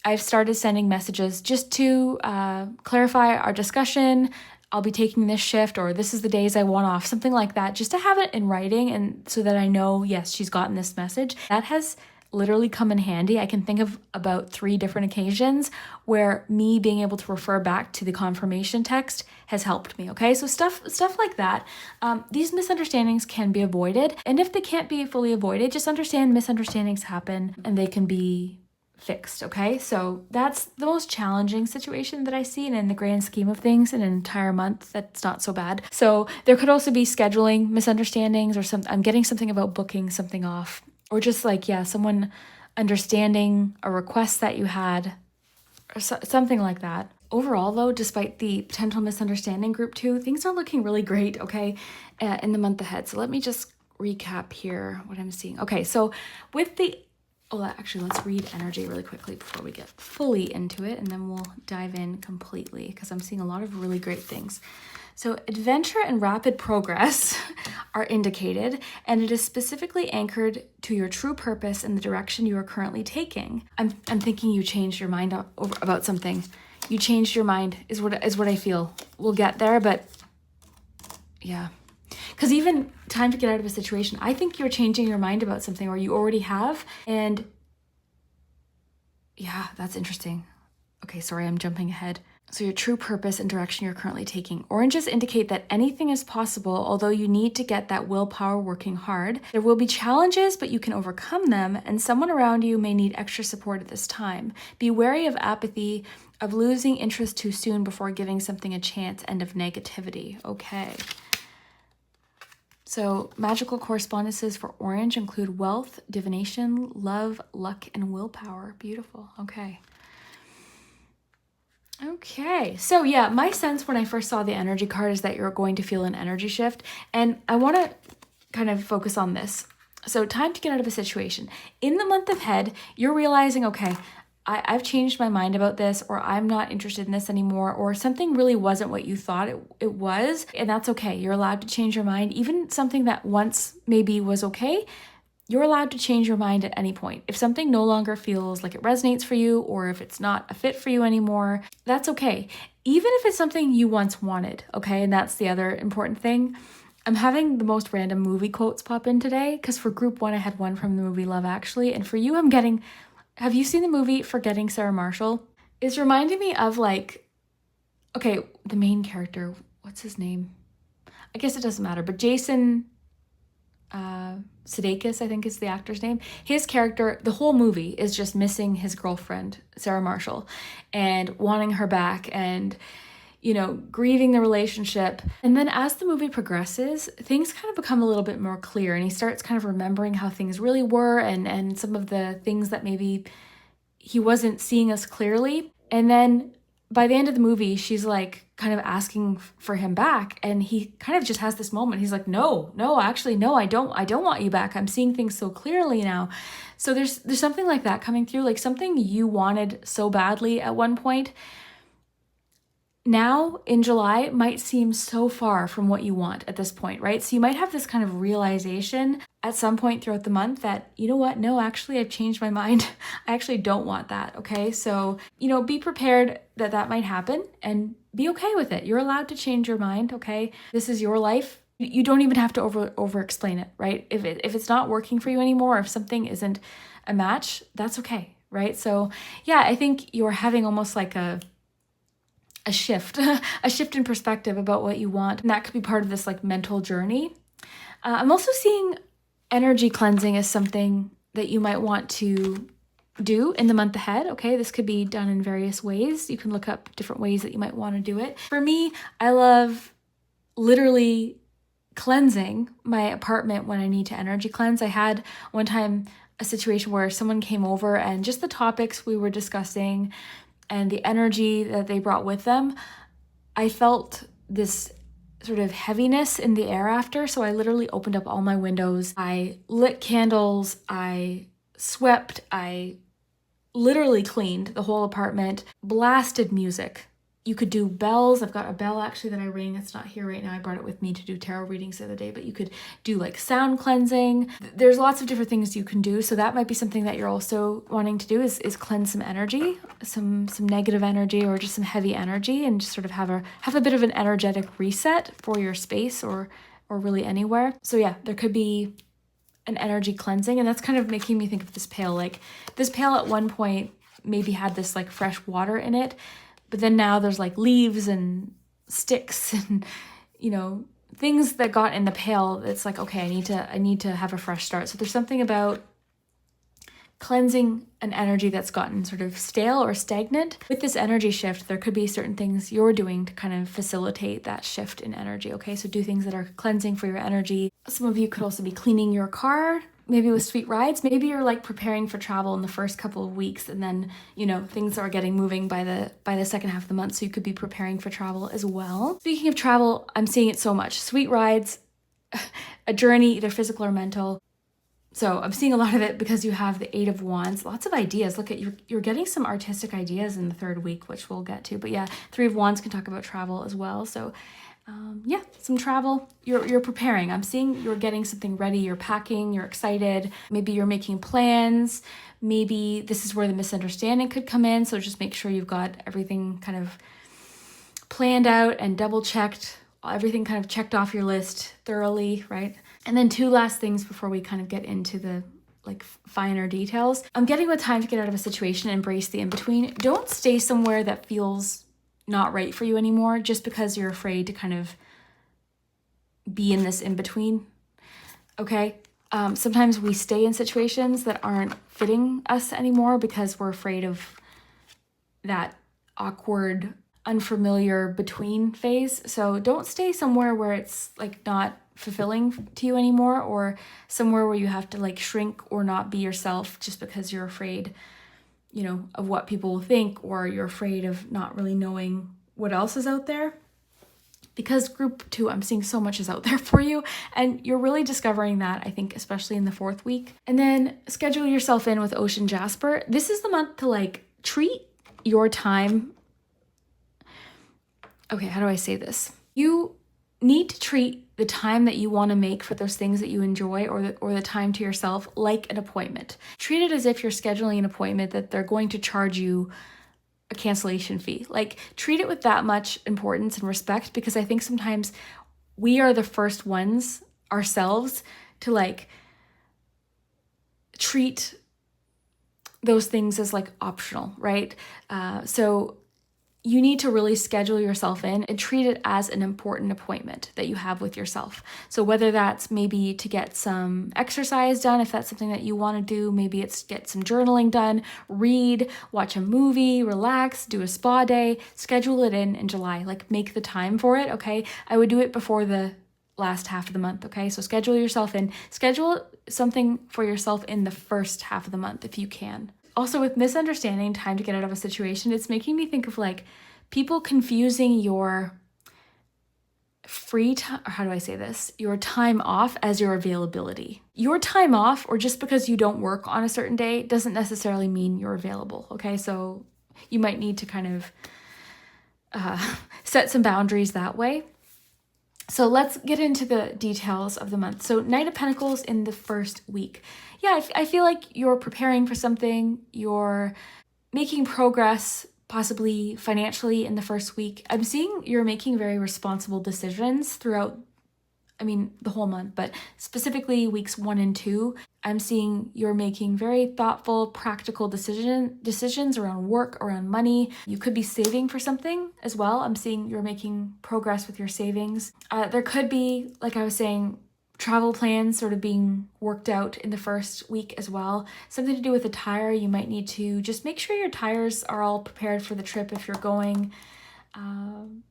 S1: I've started sending messages just to clarify our discussion. I'll be taking this shift, or this is the days I want off, something like that, just to have it in writing and so that I know, yes, she's gotten this message. That has literally come in handy. I can think of about 3 different occasions where me being able to refer back to the confirmation text has helped me, okay? So stuff like that. These misunderstandings can be avoided. And if they can't be fully avoided, just understand misunderstandings happen and they can be fixed, okay? So that's the most challenging situation that I see, and in the grand scheme of things, in an entire month, that's not so bad. So there could also be scheduling misunderstandings, or I'm getting something about booking something off, or just like, yeah, someone understanding a request that you had, or something like that. Overall, though, despite the potential misunderstanding group 2, things are looking really great, okay, in the month ahead. So let me just recap here what I'm seeing. Okay, so with the actually, let's read energy really quickly before we get fully into it, and then we'll dive in completely because I'm seeing a lot of really great things. So adventure and rapid progress are indicated, and it is specifically anchored to your true purpose and the direction you are currently taking. I'm thinking you changed your mind about something. You changed your mind is what I feel. We'll get there, but yeah. Because even time to get out of a situation, I think you're changing your mind about something, or you already have. And yeah, that's interesting. Okay, sorry, I'm jumping ahead. So your true purpose and direction you're currently taking. Oranges indicate that anything is possible, although you need to get that willpower working hard. There will be challenges, but you can overcome them, and someone around you may need extra support at this time. Be wary of apathy, of losing interest too soon before giving something a chance, and of negativity. Okay. So magical correspondences for orange include wealth, divination, love, luck, and willpower. Beautiful. Okay. Okay. So yeah, my sense when I first saw the energy card is that you're going to feel an energy shift. And I want to kind of focus on this. So time to get out of a situation. In the month ahead, you're realizing, okay, I've changed my mind about this, or I'm not interested in this anymore, or something really wasn't what you thought it was, and that's okay. You're allowed to change your mind. Even something that once maybe was okay, you're allowed to change your mind at any point. If something no longer feels like it resonates for you, or if it's not a fit for you anymore, that's okay. Even if it's something you once wanted, okay? And that's the other important thing. I'm having the most random movie quotes pop in today, because for group 1, I had one from the movie Love Actually, and for you, I'm getting... Have you seen the movie Forgetting Sarah Marshall? It's reminding me of like, okay, the main character, what's his name? I guess it doesn't matter, but Jason Sudeikis, I think is the actor's name. His character, the whole movie is just missing his girlfriend, Sarah Marshall, and wanting her back and, grieving the relationship. And then as the movie progresses, things kind of become a little bit more clear, and he starts kind of remembering how things really were and some of the things that maybe he wasn't seeing as clearly. And then by the end of the movie, she's like kind of asking for him back, and he kind of just has this moment. He's like, no, actually, no, I don't want you back. I'm seeing things so clearly now. So there's something like that coming through, like something you wanted so badly at one point, now in July might seem so far from what you want at this point, right? So you might have this kind of realization at some point throughout the month that, you know what? No, actually, I've changed my mind. I actually don't want that, okay? So, be prepared that might happen and be okay with it. You're allowed to change your mind, okay? This is your life. You don't even have to over explain it, right? If it's not working for you anymore, or if something isn't a match, that's okay, right? So yeah, I think you're having almost like a shift, a shift in perspective about what you want. And that could be part of this like mental journey. I'm also seeing energy cleansing as something that you might want to do in the month ahead. Okay, this could be done in various ways. You can look up different ways that you might want to do it. For me, I love literally cleansing my apartment when I need to energy cleanse. I had one time a situation where someone came over, and just the topics we were discussing and the energy that they brought with them, I felt this sort of heaviness in the air after. So I literally opened up all my windows. I lit candles. I swept, I literally cleaned the whole apartment, blasted music. You could do bells. I've got a bell actually that I ring. It's not here right now. I brought it with me to do tarot readings the other day, but you could do like sound cleansing. There's lots of different things you can do. So that might be something that you're also wanting to do is cleanse some energy, some negative energy or just some heavy energy, and just sort of have a bit of an energetic reset for your space or really anywhere. So yeah, there could be an energy cleansing, and that's kind of making me think of this pail. Like this pail at one point maybe had this like fresh water in it, but then now there's like leaves and sticks and, you know, things that got in the pail. It's like, okay, I need to have a fresh start. So there's something about cleansing an energy that's gotten sort of stale or stagnant. With this energy shift, there could be certain things you're doing to kind of facilitate that shift in energy, okay? So do things that are cleansing for your energy. Some of you could also be cleaning your car, maybe with sweet rides. Maybe you're like preparing for travel in the first couple of weeks, and then, you know, things are getting moving by the second half of the month, so you could be preparing for travel as well. Speaking of travel, I'm seeing it so much. Sweet rides, a journey, either physical or mental. So I'm seeing a lot of it because you have the Eight of Wands, lots of ideas. Look at you're getting some artistic ideas in the third week, which we'll get to. But yeah, Three of Wands can talk about travel as well. So yeah, some travel. You're preparing. I'm seeing you're getting something ready. You're packing. You're excited. Maybe you're making plans. Maybe this is where the misunderstanding could come in. So just make sure you've got everything kind of planned out and double checked. Everything kind of checked off your list thoroughly, right? And then two last things before we kind of get into the like finer details. I'm getting with time to get out of a situation, embrace the in-between. Don't stay somewhere that feels not right for you anymore just because you're afraid to kind of be in this in-between, okay? Sometimes we stay in situations that aren't fitting us anymore because we're afraid of that awkward, unfamiliar between phase. So don't stay somewhere where it's like not fulfilling to you anymore, or somewhere where you have to like shrink or not be yourself just because you're afraid, you know, of what people will think, or you're afraid of not really knowing what else is out there. Because group 2, I'm seeing so much is out there for you, and you're really discovering that, I think, especially in the 4th week. And then schedule yourself in with Ocean Jasper. This is the month to like treat your time. Okay, how do I say this? You need to treat the time that you want to make for those things that you enjoy, or the time to yourself, like an appointment. Treat it as if you're scheduling an appointment that they're going to charge you a cancellation fee. Like, treat it with that much importance and respect, because I think sometimes we are the first ones ourselves to like treat those things as like optional, right? So you need to really schedule yourself in and treat it as an important appointment that you have with yourself. So whether that's maybe to get some exercise done, if that's something that you want to do, maybe it's get some journaling done, read, watch a movie, relax, do a spa day, schedule it in July, like make the time for it, okay? I would do it before the last half of the month, okay? So schedule yourself in, schedule something for yourself in the first half of the month if you can. Also, with misunderstanding, time to get out of a situation, it's making me think of like people confusing your free time, or how do I say this? Your time off as your availability. Your time off, or just because you don't work on a certain day, doesn't necessarily mean you're available, okay? So you might need to kind of set some boundaries that way. So let's get into the details of the month. So Knight of Pentacles in the first week. Yeah, I feel like you're preparing for something. You're making progress, possibly financially, in the first week. I'm seeing you're making very responsible decisions throughout, the whole month, but specifically weeks 1 and 2. I'm seeing you're making very thoughtful, practical decisions around work, around money. You could be saving for something as well. I'm seeing you're making progress with your savings. There could be, like I was saying, travel plans sort of being worked out in the first week as well. Something to do with a tire. You might need to just make sure your tires are all prepared for the trip if you're going.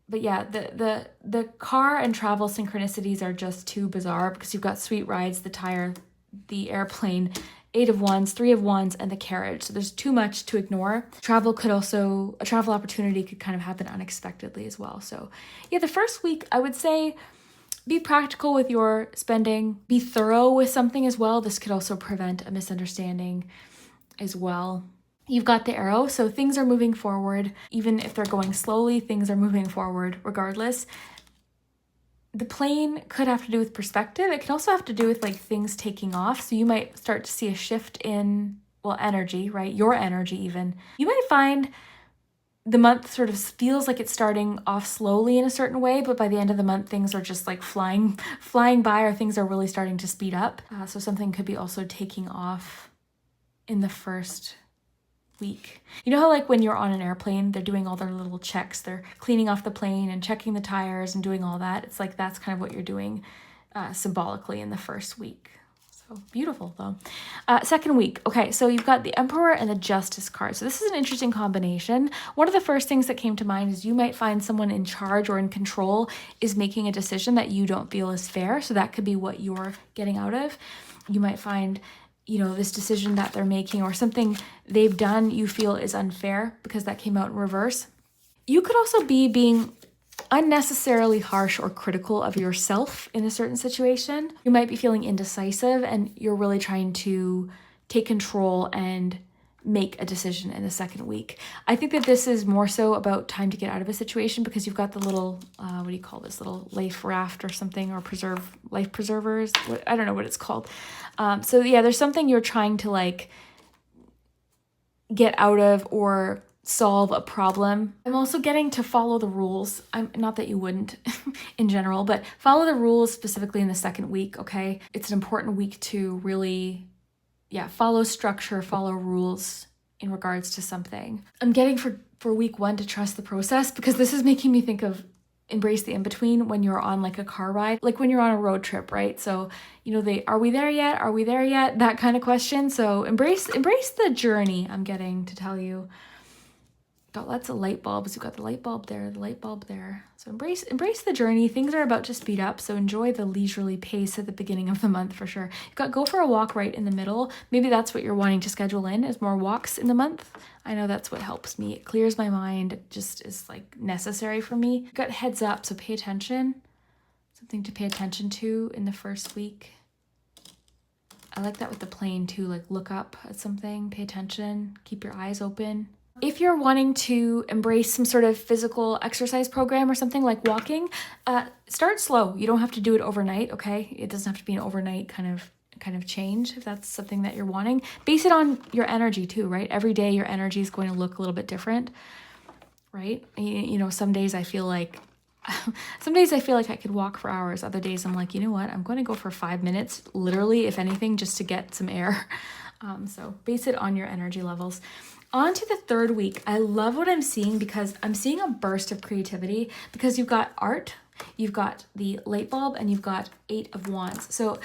S1: But yeah, the car and travel synchronicities are just too bizarre, because you've got sweet rides, the tire, the airplane, 8 of Wands, 3 of Wands, and the carriage. So there's too much to ignore. A travel opportunity could kind of happen unexpectedly as well. So yeah, the first week, I would say Be practical with your spending. Be thorough with something as well. This could also prevent a misunderstanding as well. You've got the arrow, so things are moving forward. Even if they're going slowly, things are moving forward regardless. The plane could have to do with perspective. It can also have to do with like things taking off. So you might start to see a shift in, well, energy, right? Your energy even. You might find the month sort of feels like it's starting off slowly in a certain way, but by the end of the month, things are just like flying by, or things are really starting to speed up. So something could be also taking off in the first week. You know how like when you're on an airplane, they're doing all their little checks. They're cleaning off the plane and checking the tires and doing all that. It's like that's kind of what you're doing symbolically in the first week. So beautiful though. Second week. Okay, so you've got the Emperor and the Justice card. So this is an interesting combination. One of the first things that came to mind is you might find someone in charge or in control is making a decision that you don't feel is fair. So that could be what you're getting out of. You might find, you know, this decision that they're making or something they've done you feel is unfair because that came out in reverse. You could also be being unnecessarily harsh or critical of yourself in a certain situation. You might be feeling indecisive and you're really trying to take control and make a decision in the second week. I think that this is more so about time to get out of a situation because you've got the little, what do you call this, little life raft or something, or life preservers. I don't know what it's called. So yeah, there's something you're trying to like get out of or solve a problem. I'm also getting to follow the rules. I'm not that you wouldn't in general, but follow the rules specifically in the second week, okay? It's an important week to really, follow structure, follow rules in regards to something. I'm getting for week 1 to trust the process because this is making me think of embrace the in-between when you're on like a car ride, like when you're on a road trip, right? So, you know, are we there yet? Are we there yet? That kind of question. So embrace the journey, I'm getting to tell you. Got lots of light bulbs. You've got the light bulb there, the light bulb there. So embrace the journey. Things are about to speed up, so enjoy the leisurely pace at the beginning of the month for sure. You've got go for a walk right in the middle. Maybe that's what you're wanting to schedule in, is more walks in the month. I know that's what helps me. It clears my mind. It just is like necessary for me. You've got heads up, so pay attention. Something to pay attention to in the first week. I like that with the plane too, like look up at something, pay attention, keep your eyes open. If you're wanting to embrace some sort of physical exercise program or something like walking, start slow. You don't have to do it overnight, okay? It doesn't have to be an overnight kind of change if that's something that you're wanting. Base it on your energy too, right? Every day your energy is going to look a little bit different, right? You know, some days I feel like I could walk for hours. Other days I'm like, you know what? I'm going to go for 5 minutes, literally, if anything, just to get some air. So base it on your energy levels. On to the third week. I love what I'm seeing because I'm seeing a burst of creativity because you've got art, you've got the light bulb, and you've got 8 of Wands. So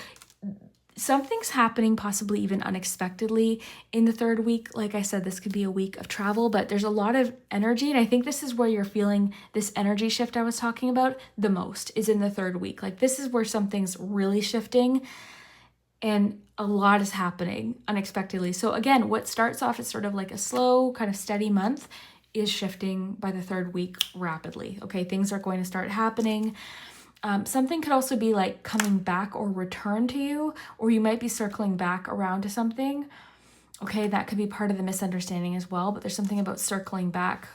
S1: something's happening possibly even unexpectedly in the third week. Like I said, this could be a week of travel, but there's a lot of energy. And I think this is where you're feeling this energy shift I was talking about the most, is in the third week. Like this is where something's really shifting and a lot is happening unexpectedly. So again, what starts off as sort of like a slow, kind of steady month is shifting by the third week rapidly. Okay, things are going to start happening. Something could also be like coming back or return to you, or you might be circling back around to something. Okay, that could be part of the misunderstanding as well, but there's something about circling back.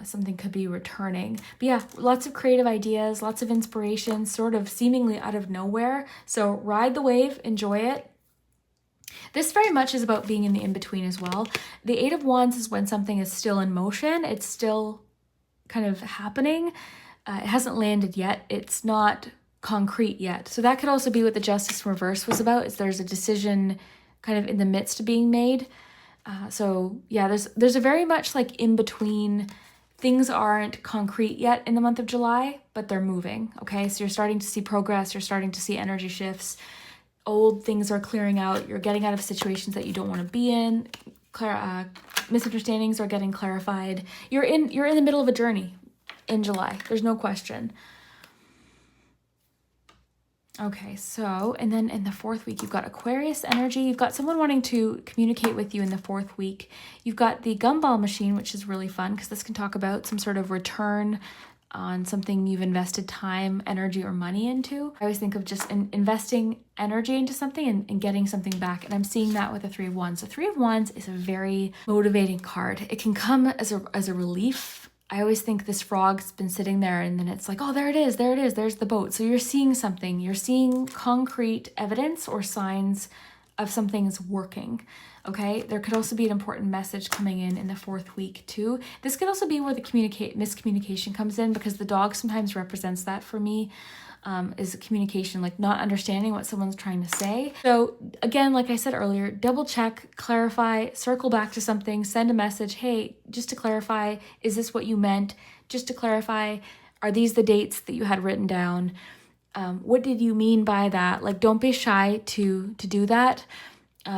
S1: Something could be returning. But yeah, lots of creative ideas, lots of inspiration, sort of seemingly out of nowhere. So ride the wave, enjoy it. This very much is about being in the in-between as well. The 8 of Wands is when something is still in motion. It's still kind of happening. It hasn't landed yet. It's not concrete yet. So that could also be what the Justice in reverse was about, is there's a decision kind of in the midst of being made. So yeah, there's a very much like in between. Things aren't concrete yet in the month of July, but they're moving, okay? So you're starting to see progress, you're starting to see energy shifts. Old things are clearing out, you're getting out of situations that you don't want to be in. Misunderstandings are getting clarified. You're in the middle of a journey in July, there's no question. Okay, so, and then in the fourth week, you've got Aquarius energy. You've got someone wanting to communicate with you in the fourth week. You've got the gumball machine, which is really fun because this can talk about some sort of return on something you've invested time, energy, or money into. I always think of just investing energy into something and getting something back. And I'm seeing that with the Three of Wands. The Three of Wands is a very motivating card. It can come as a relief. I always think this frog's been sitting there and then it's like, oh, there it is, there's the boat. So you're seeing something, you're seeing concrete evidence or signs of something's working. Okay, there could also be an important message coming in the 4th week too. This could also be where the miscommunication comes in, because the dog sometimes represents that for me, is communication, like not understanding what someone's trying to say. So again, like I said earlier, double check, clarify, circle back to something, send a message. Hey, just to clarify, is this what you meant? Just to clarify, are these the dates that you had written down? What did you mean by that? Like, don't be shy to do that.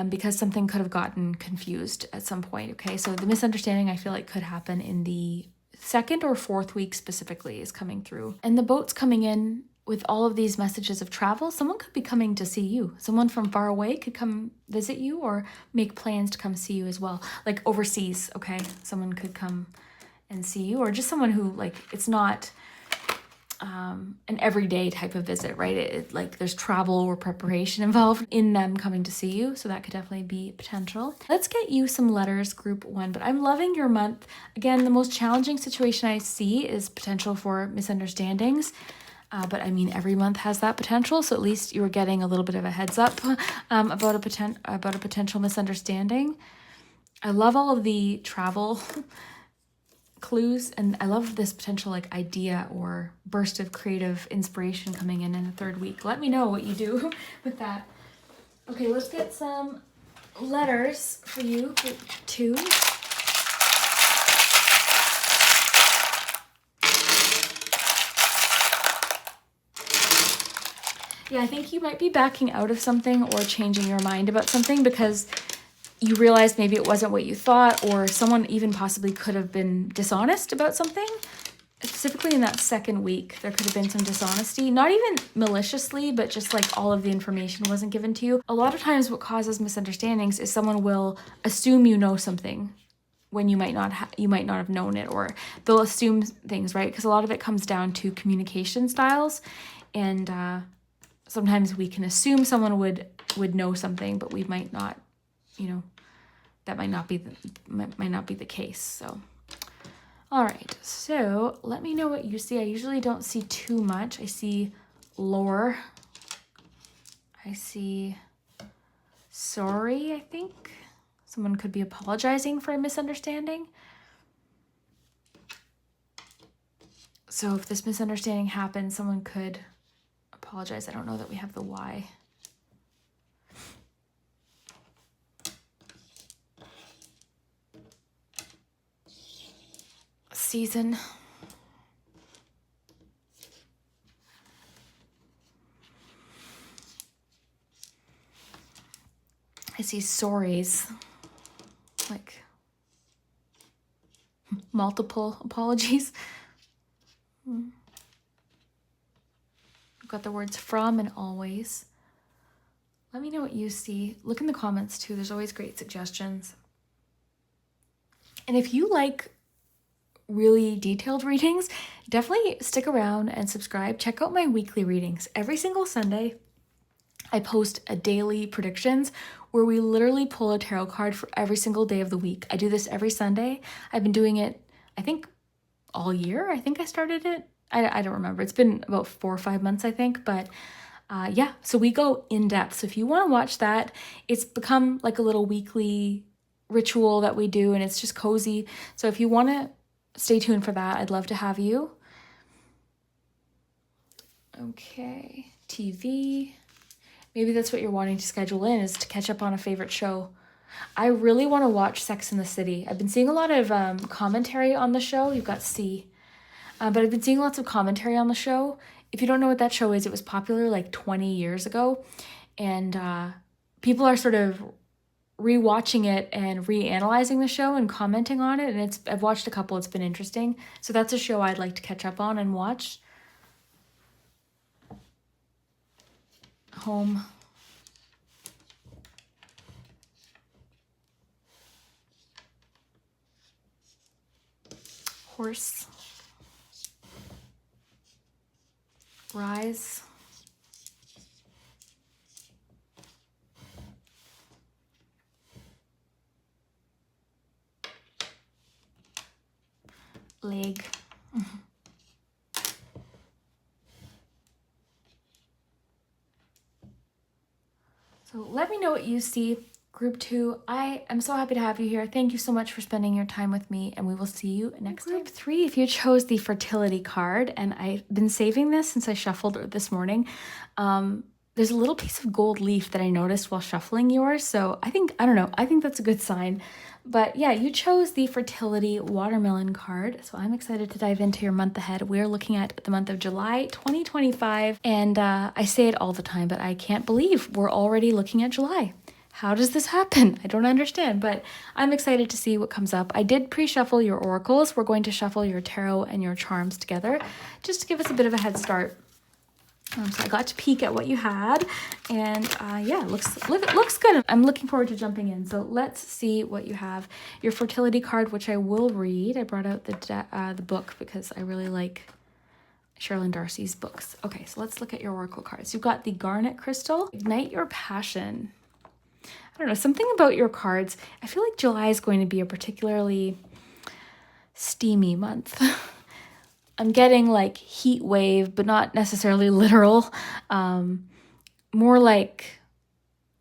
S1: Because something could have gotten confused at some point, okay? So the misunderstanding, I feel like, could happen in the 2nd or 4th week specifically is coming through. And the boat's coming in with all of these messages of travel. Someone could be coming to see you. Someone from far away could come visit you or make plans to come see you as well. Like overseas, okay? Someone could come and see you, or just someone who, like, it's not an everyday type of visit, right? Like there's travel or preparation involved in them coming to see you. So that could definitely be potential. Let's get you some letters, group 1. But I'm loving your month. Again, the most challenging situation I see is potential for misunderstandings. But I mean, every month has that potential. So at least you were getting a little bit of a heads up about a potential misunderstanding. I love all of the travel clues, and I love this potential like idea or burst of creative inspiration coming in the 3rd week. Let me know what you do with that. Okay, let's get some letters for you, group 2. Yeah, I think you might be backing out of something or changing your mind about something because you realized maybe it wasn't what you thought, or someone even possibly could have been dishonest about something. Specifically in that 2nd week, there could have been some dishonesty, not even maliciously, but just like all of the information wasn't given to you. A lot of times what causes misunderstandings is someone will assume you know something when you might not have known it, or they'll assume things, right? Because a lot of it comes down to communication styles, and sometimes we can assume someone would know something, but we might not. That might not be the case. So, all right. So let me know what you see. I usually don't see too much. I see lore. I see sorry. I think someone could be apologizing for a misunderstanding. So if this misunderstanding happens, someone could apologize. I don't know that we have the why. Season. I see sorries, like multiple apologies. I've got the words from and always. Let me know what you see. Look in the comments too. There's always great suggestions. And if you like really detailed readings, definitely stick around and subscribe. Check out my weekly readings. Every single Sunday, I post a daily predictions where we literally pull a tarot card for every single day of the week. I do this every Sunday. I've been doing it, I think, all year. I think I started it. I don't remember. It's been about 4 or 5 months, I think. But yeah, so we go in depth. So if you want to watch that, it's become like a little weekly ritual that we do, and it's just cozy. So if you want to stay tuned for that, I'd love to have you. Okay, TV. Maybe that's what you're wanting to schedule in, is to catch up on a favorite show. I really want to watch Sex and the City. I've been seeing a lot of commentary on the show. You've got C. But I've been seeing lots of commentary on the show. If you don't know what that show is, it was popular like 20 years ago. And people are sort of rewatching it and reanalyzing the show and commenting on it. And I've watched a couple. It's been interesting. So that's a show I'd like to catch up on and watch. Home. Horse. Rise. Leg. So let me know what you see. Group 2, I am so happy to have you here. Thank you so much for spending your time with me, and we will see you next time. Group 3, if you chose the fertility card, and I've been saving this since I shuffled this morning, there's a little piece of gold leaf that I noticed while shuffling yours. So I think that's a good sign. But yeah, you chose the fertility watermelon card. So I'm excited to dive into your month ahead. We're looking at the month of July 2025. And I say it all the time, but I can't believe we're already looking at July. How does this happen? I don't understand, but I'm excited to see what comes up. I did pre-shuffle your oracles. We're going to shuffle your tarot and your charms together just to give us a bit of a head start. So I got to peek at what you had, and yeah, it looks good. I'm looking forward to jumping in. So let's see what you have. Your fertility card, which I will read. I brought out the book because I really like Sherilyn Darcy's books. Okay, so let's look at your oracle cards. You've got the garnet crystal. Ignite your passion. I don't know, something about your cards. I feel like July is going to be a particularly steamy month. I'm getting like heat wave, but not necessarily literal. More like,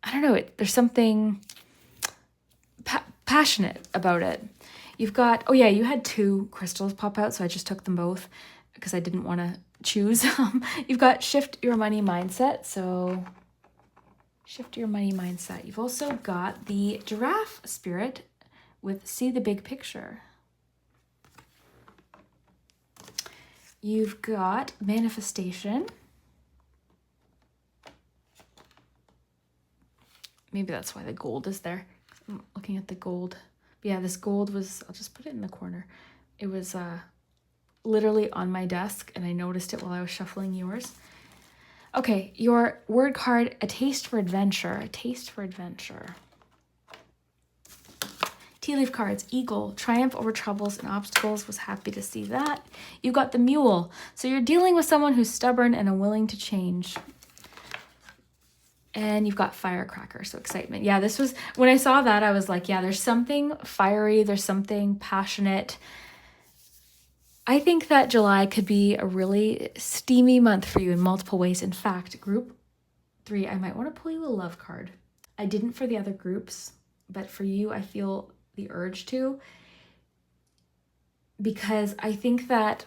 S1: I don't know, there's something passionate about it. You've got, oh yeah, you had 2 crystals pop out, so I just took them both because I didn't want to choose. You've got shift your money mindset, so shift your money mindset. You've also got the giraffe spirit with see the big picture. You've got manifestation. Maybe that's why the gold is there. I'm looking at the gold. But yeah, this gold was, I'll just put it in the corner. It was literally on my desk, and I noticed it while I was shuffling yours. Okay, your word card, a taste for adventure. A taste for adventure. Tea leaf cards, eagle, triumph over troubles and obstacles, was happy to see that. You've got the mule. So you're dealing with someone who's stubborn and unwilling to change. And you've got firecracker, so excitement. Yeah, this was, when I saw that, I was like, yeah, there's something fiery, there's something passionate. I think that July could be a really steamy month for you in multiple ways. In fact, group 3, I might want to pull you a love card. I didn't for the other groups, but for you, I feel the urge to, because I think that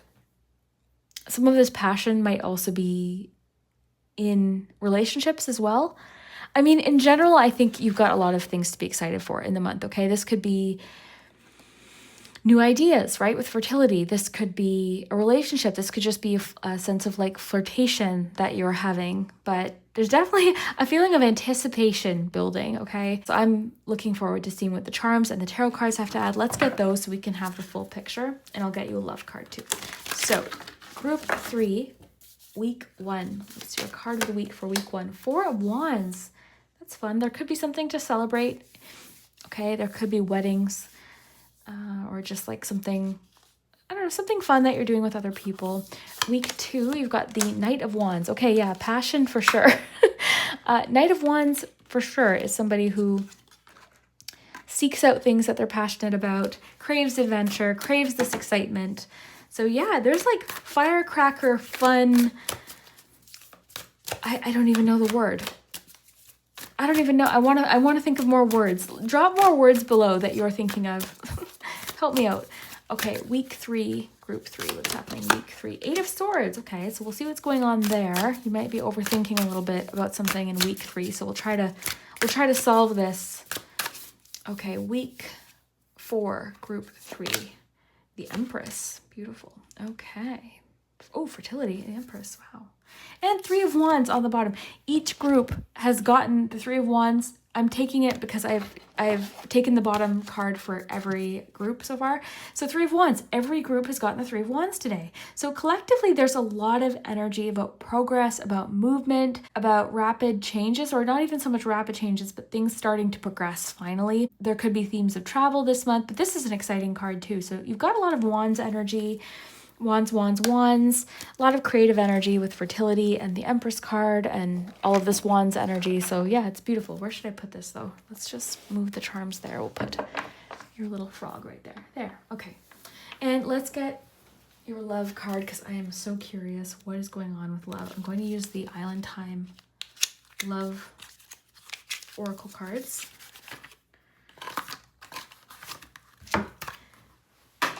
S1: some of this passion might also be in relationships as well. I mean, in general, I think you've got a lot of things to be excited for in the month, okay? This could be new ideas, right? With fertility, this could be a relationship. This could just be a sense of like flirtation that you're having, but there's definitely a feeling of anticipation building, okay? So I'm looking forward to seeing what the charms and the tarot cards have to add. Let's get those so we can have the full picture, and I'll get you a love card too. So group 3, week 1. It's your card of the week for week 1. 4 of Wands. That's fun. There could be something to celebrate, okay? There could be weddings, or just like something, I don't know, something fun that you're doing with other people. Week 2, you've got the Knight of Wands. Okay, yeah, passion for sure. Knight of Wands for sure is somebody who seeks out things that they're passionate about, craves adventure, craves this excitement. So yeah, there's like firecracker fun. I don't even know the word. I don't even know. I want to think of more words. Drop more words below that you're thinking of. Help me out. Okay, week 3, group 3. What's happening week 3? 8 of Swords. Okay, so we'll see what's going on there. You might be overthinking a little bit about something in week 3, so we'll try to solve this. Okay, week 4, group 3. The Empress. Beautiful. Okay. Oh, fertility, the Empress. Wow. And 3 of Wands on the bottom. Each group has gotten the 3 of Wands. I'm taking it because I've taken the bottom card for every group so far. So 3 of Wands. Every group has gotten the 3 of Wands today. So collectively, there's a lot of energy about progress, about movement, about rapid changes, or not even so much rapid changes, but things starting to progress finally. There could be themes of travel this month, but this is an exciting card too. So you've got a lot of Wands energy. Wands, wands, wands. A lot of creative energy with fertility and the Empress card and all of this wands energy. So yeah, it's beautiful. Where should I put this though? Let's just move the charms there. We'll put your little frog right there. There, okay. And let's get your love card because I am so curious what is going on with love. I'm going to use the Island Time Love Oracle cards.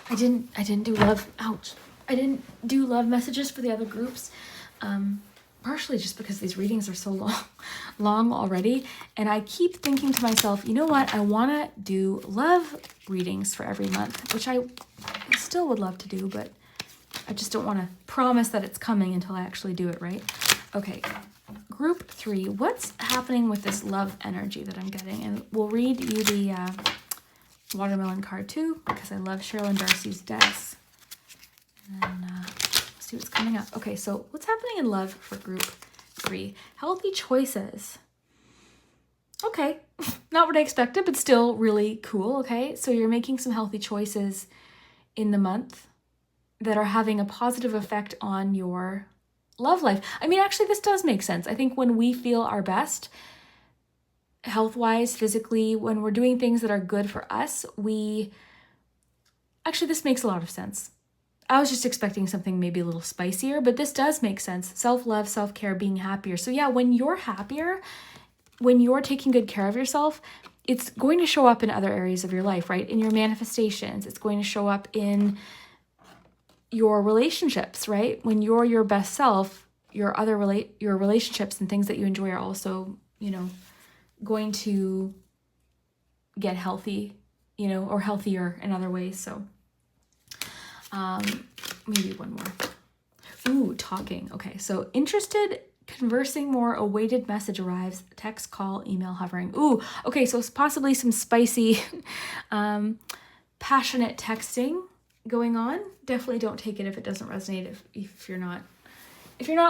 S1: I didn't do love, ouch. I didn't do love messages for the other groups, partially just because these readings are so long already. And I keep thinking to myself, you know what? I want to do love readings for every month, which I still would love to do, but I just don't want to promise that it's coming until I actually do it, right? Okay, group 3, what's happening with this love energy that I'm getting? And we'll read you the watermelon card too, because I love Sherilyn Darcy's decks. And see what's coming up. Okay, so what's happening in love for group 3? Healthy choices. Okay, not what I expected, but still really cool, okay? So you're making some healthy choices in the month that are having a positive effect on your love life. I mean, actually, this does make sense. I think when we feel our best, health-wise, physically, when we're doing things that are good for us, actually, this makes a lot of sense. I was just expecting something maybe a little spicier, but this does make sense. Self-love, self-care, being happier. So yeah, when you're happier, when you're taking good care of yourself, it's going to show up in other areas of your life, right? In your manifestations, it's going to show up in your relationships, right? When you're your best self, your relationships and things that you enjoy are also, going to get healthy, or healthier in other ways. So maybe one more. Ooh, talking. Okay, so interested, conversing more, awaited message arrives, text, call, email, hovering. Ooh, okay, so it's possibly some spicy, passionate texting going on. Definitely don't take it if it doesn't resonate. If you're not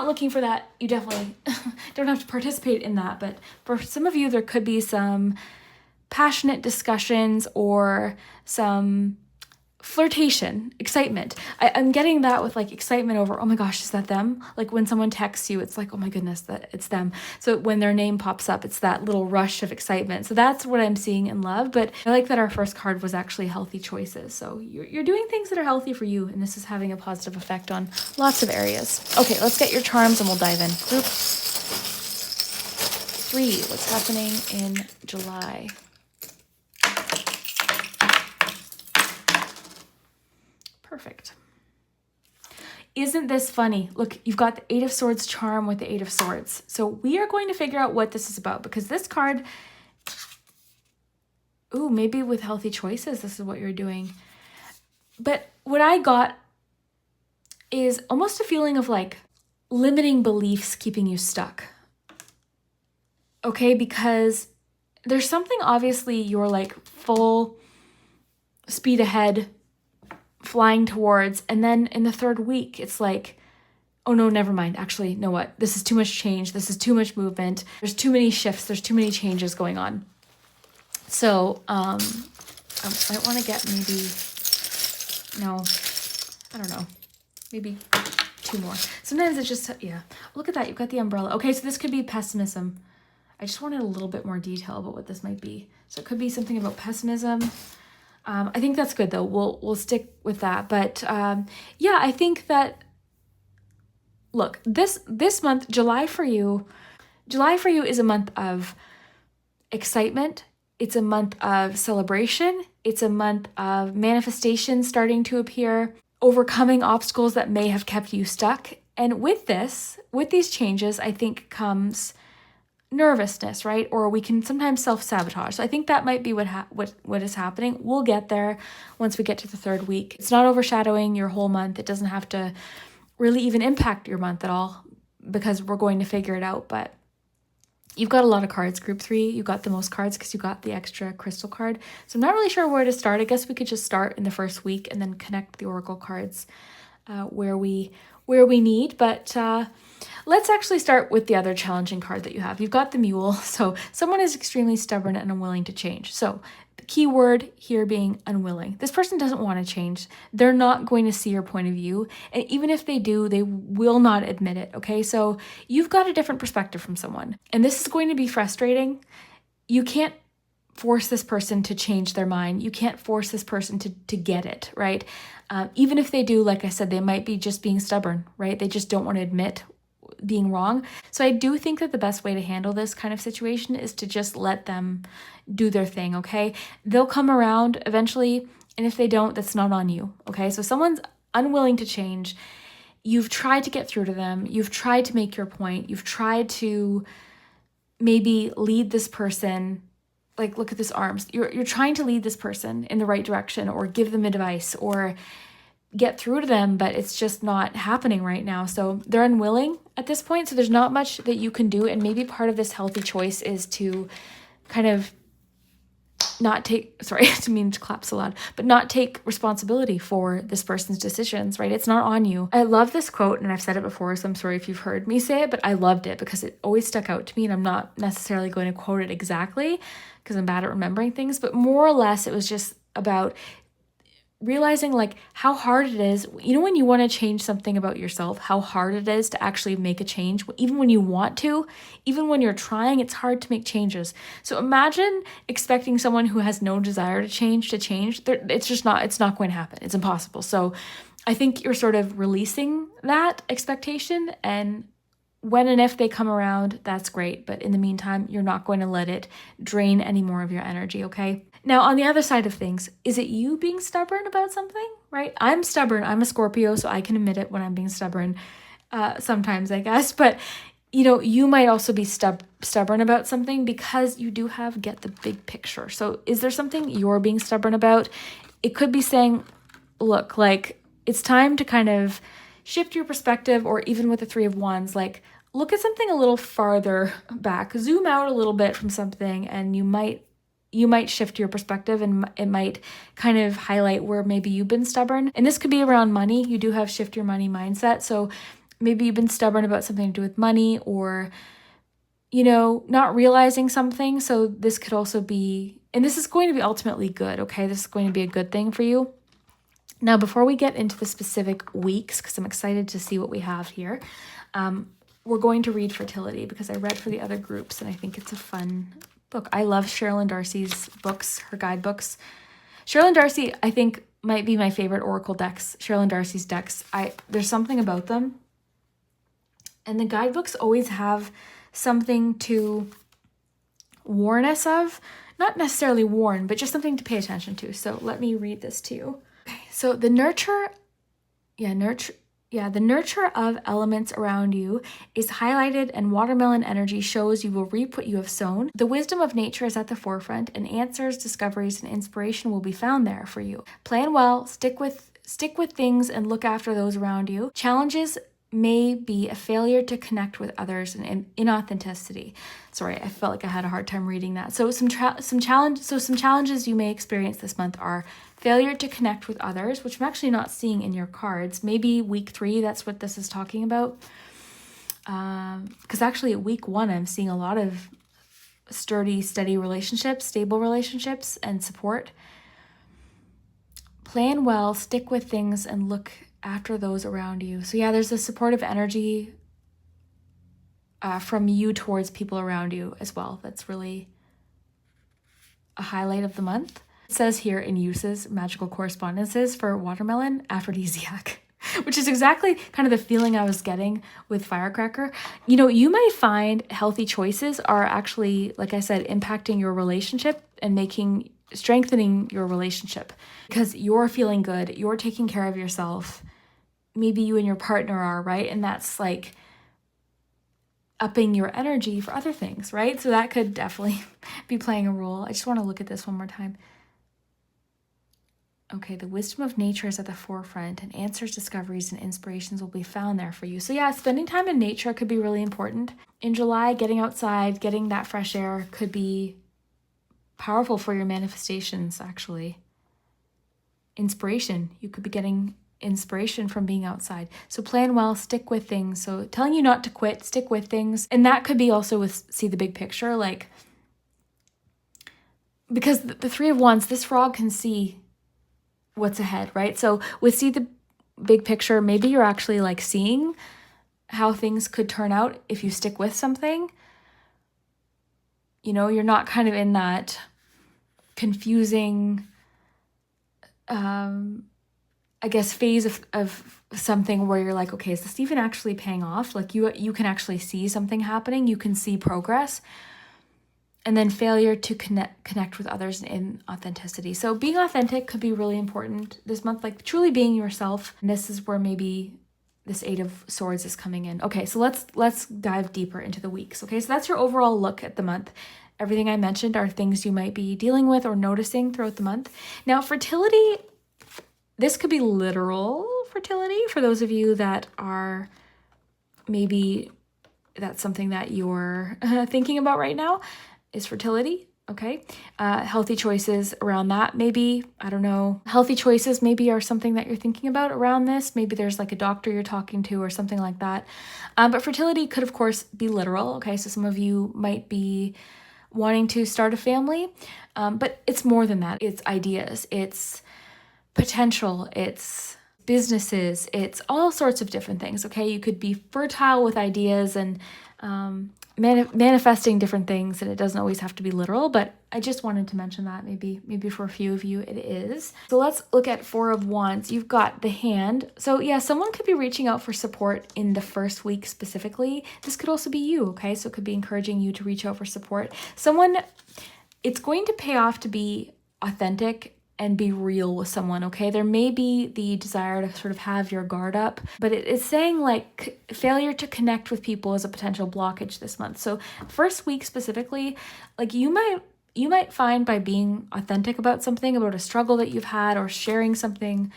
S1: looking for that, you definitely don't have to participate in that. But for some of you, there could be some passionate discussions or some flirtation, excitement. I'm getting that with like excitement over, oh my gosh, is that them? Like when someone texts you, it's like, oh my goodness, that it's them. So when their name pops up, it's that little rush of excitement. So that's what I'm seeing in love. But I like that our first card was actually healthy choices. So you're doing things that are healthy for you, and this is having a positive effect on lots of areas. Okay, let's get your charms and we'll dive in. Group 3, what's happening in July? Perfect. Isn't this funny? Look, you've got the 8 of Swords charm with the 8 of Swords. So we are going to figure out what this is about, because this card, ooh, maybe with healthy choices, this is what you're doing. But what I got is almost a feeling of like limiting beliefs keeping you stuck. Okay, because there's something obviously you're like full speed ahead flying towards, and then in the 3rd week it's like, oh no, never mind, actually, know what, this is too much change, this is too much movement, there's too many shifts, there's too many changes going on. So I might want to get maybe 2 more. Sometimes it's just, yeah, look at that, you've got the umbrella. Okay, so this could be pessimism. I just wanted a little bit more detail about what this might be. So it could be something about pessimism. I think that's good though. We'll stick with that. But yeah, I think that, look, this month, July for you is a month of excitement. It's a month of celebration. It's a month of manifestation starting to appear, overcoming obstacles that may have kept you stuck. And with these changes, I think comes nervousness, right? Or we can sometimes self-sabotage. So I think that might be what is happening. We'll get there once we get to the 3rd week. It's not overshadowing your whole month. It doesn't have to really even impact your month at all, because we're going to figure it out. But you've got a lot of cards. Group 3, you got the most cards because you got the extra crystal card. So I'm not really sure where to start. I guess we could just start in the 1st week and then connect the oracle cards where we need. But let's actually start with the other challenging card that you have. You've got the Mule. So someone is extremely stubborn and unwilling to change. So key word here being unwilling. This person doesn't want to change. They're not going to see your point of view. And even if they do, they will not admit it, okay? So you've got a different perspective from someone. And this is going to be frustrating. You can't force this person to change their mind. You can't force this person to get it, right? Even if they do, like I said, they might be just being stubborn, right? They just don't want to admit being wrong. So I do think that the best way to handle this kind of situation is to just let them do their thing, okay? They'll come around eventually, and if they don't, that's not on you, okay? So someone's unwilling to change. You've tried to get through to them. You've tried to make your point. You've tried to maybe lead this person, like, look at this arms. You're trying to lead this person in the right direction or give them advice or get through to them, but it's just not happening right now. So they're unwilling at this point. So there's not much that you can do. And maybe part of this healthy choice is to kind of not take, sorry, I didn't mean to clap so loud, but not take responsibility for this person's decisions, right? It's not on you. I love this quote, and I've said it before, so I'm sorry if you've heard me say it, but I loved it because it always stuck out to me, and I'm not necessarily going to quote it exactly because I'm bad at remembering things, but more or less it was just about realizing like how hard it is, when you want to change something about yourself, how hard it is to actually make a change. Even when you want to, even when you're trying, it's hard to make changes. So imagine expecting someone who has no desire to change. It's not going to happen. It's impossible. So I think you're sort of releasing that expectation, and when and if they come around, that's great. But in the meantime, you're not going to let it drain any more of your energy, okay? Now, on the other side of things, is it you being stubborn about something, right? I'm stubborn. I'm a Scorpio, so I can admit it when I'm being stubborn sometimes, I guess. But, you might also be stubborn about something because you do get the big picture. So is there something you're being stubborn about? It could be saying, look, like, it's time to kind of shift your perspective, or even with the Three of Wands, like, look at something a little farther back, zoom out a little bit from something, and you might shift your perspective, and it might kind of highlight where maybe you've been stubborn. And this could be around money. You do have shift your money mindset. So maybe you've been stubborn about something to do with money, or, not realizing something. So this could also be, and this is going to be ultimately good, okay? This is going to be a good thing for you. Now, before we get into the specific weeks, because I'm excited to see what we have here, we're going to read fertility because I read for the other groups and I think it's a fun book. I love Sherilyn Darcy's books, her guidebooks. Sherilyn Darcy, I think, might be my favorite oracle decks. Sherilyn Darcy's decks. There's something about them. And the guidebooks always have something to warn us of. Not necessarily warn, but just something to pay attention to. So let me read this to you. Okay, so the nurture of elements around you is highlighted, and watermelon energy shows you will reap what you have sown. The wisdom of nature is at the forefront, and answers, discoveries, and inspiration will be found there for you. Plan well, stick with things, and look after those around you. Challenges may be a failure to connect with others and inauthenticity. Sorry, I felt like I had a hard time reading that. So some challenges you may experience this month are failure to connect with others, which I'm actually not seeing in your cards. Maybe week 3, that's what this is talking about. Because actually at week 1, I'm seeing a lot of steady relationships, stable relationships, and support. Plan well, stick with things, and look after those around you. So yeah, there's a supportive energy from you towards people around you as well. That's really a highlight of the month. It says here in uses, magical correspondences for watermelon, aphrodisiac, which is exactly kind of the feeling I was getting with firecracker. You might find healthy choices are actually, like I said, impacting your relationship and strengthening your relationship because you're feeling good, you're taking care of yourself. Maybe you and your partner are, right? And that's like upping your energy for other things, right? So that could definitely be playing a role. I just want to look at this one more time. Okay, the wisdom of nature is at the forefront, and answers, discoveries, and inspirations will be found there for you. So yeah, spending time in nature could be really important. In July, getting outside, getting that fresh air could be powerful for your manifestations, actually. Inspiration, you could be getting inspiration from being outside. So plan well, stick with things. So telling you not to quit, stick with things. And that could be also with see the big picture, like because the Three of Wands, this frog can see what's ahead, right? So with see the big picture, maybe you're actually like seeing how things could turn out if you stick with something. You know, you're not kind of in that confusing, I guess, phase of something where you're like, okay, is this even actually paying off? Like you can actually see something happening. You can see progress. And then failure to connect with others in authenticity. So being authentic could be really important this month, like truly being yourself. And this is where maybe this Eight of Swords is coming in. Okay, so let's dive deeper into the weeks. Okay, so that's your overall look at the month. Everything I mentioned are things you might be dealing with or noticing throughout the month. Now, fertility, this could be literal fertility for those of you that are maybe that's something that you're thinking about right now. Is fertility, okay? Healthy choices around that, maybe, I don't know. Healthy choices maybe are something that you're thinking about around this. Maybe there's like a doctor you're talking to or something like that. But fertility could, of course, be literal, okay? So some of you might be wanting to start a family, but it's more than that. It's ideas, it's potential, it's businesses, it's all sorts of different things, okay? You could be fertile with ideas and manifesting different things, and it doesn't always have to be literal, but I just wanted to mention that maybe for a few of you it is. So let's look at Four of Wands. You've got the Hand. So yeah, someone could be reaching out for support in the first week specifically. This could also be you, okay? So it could be encouraging you to reach out for support. It's going to pay off to be authentic and be real with someone, okay? There may be the desire to sort of have your guard up, but it's saying like failure to connect with people is a potential blockage this month. So first week specifically, like you might find by being authentic about something, about a struggle that you've had or sharing something,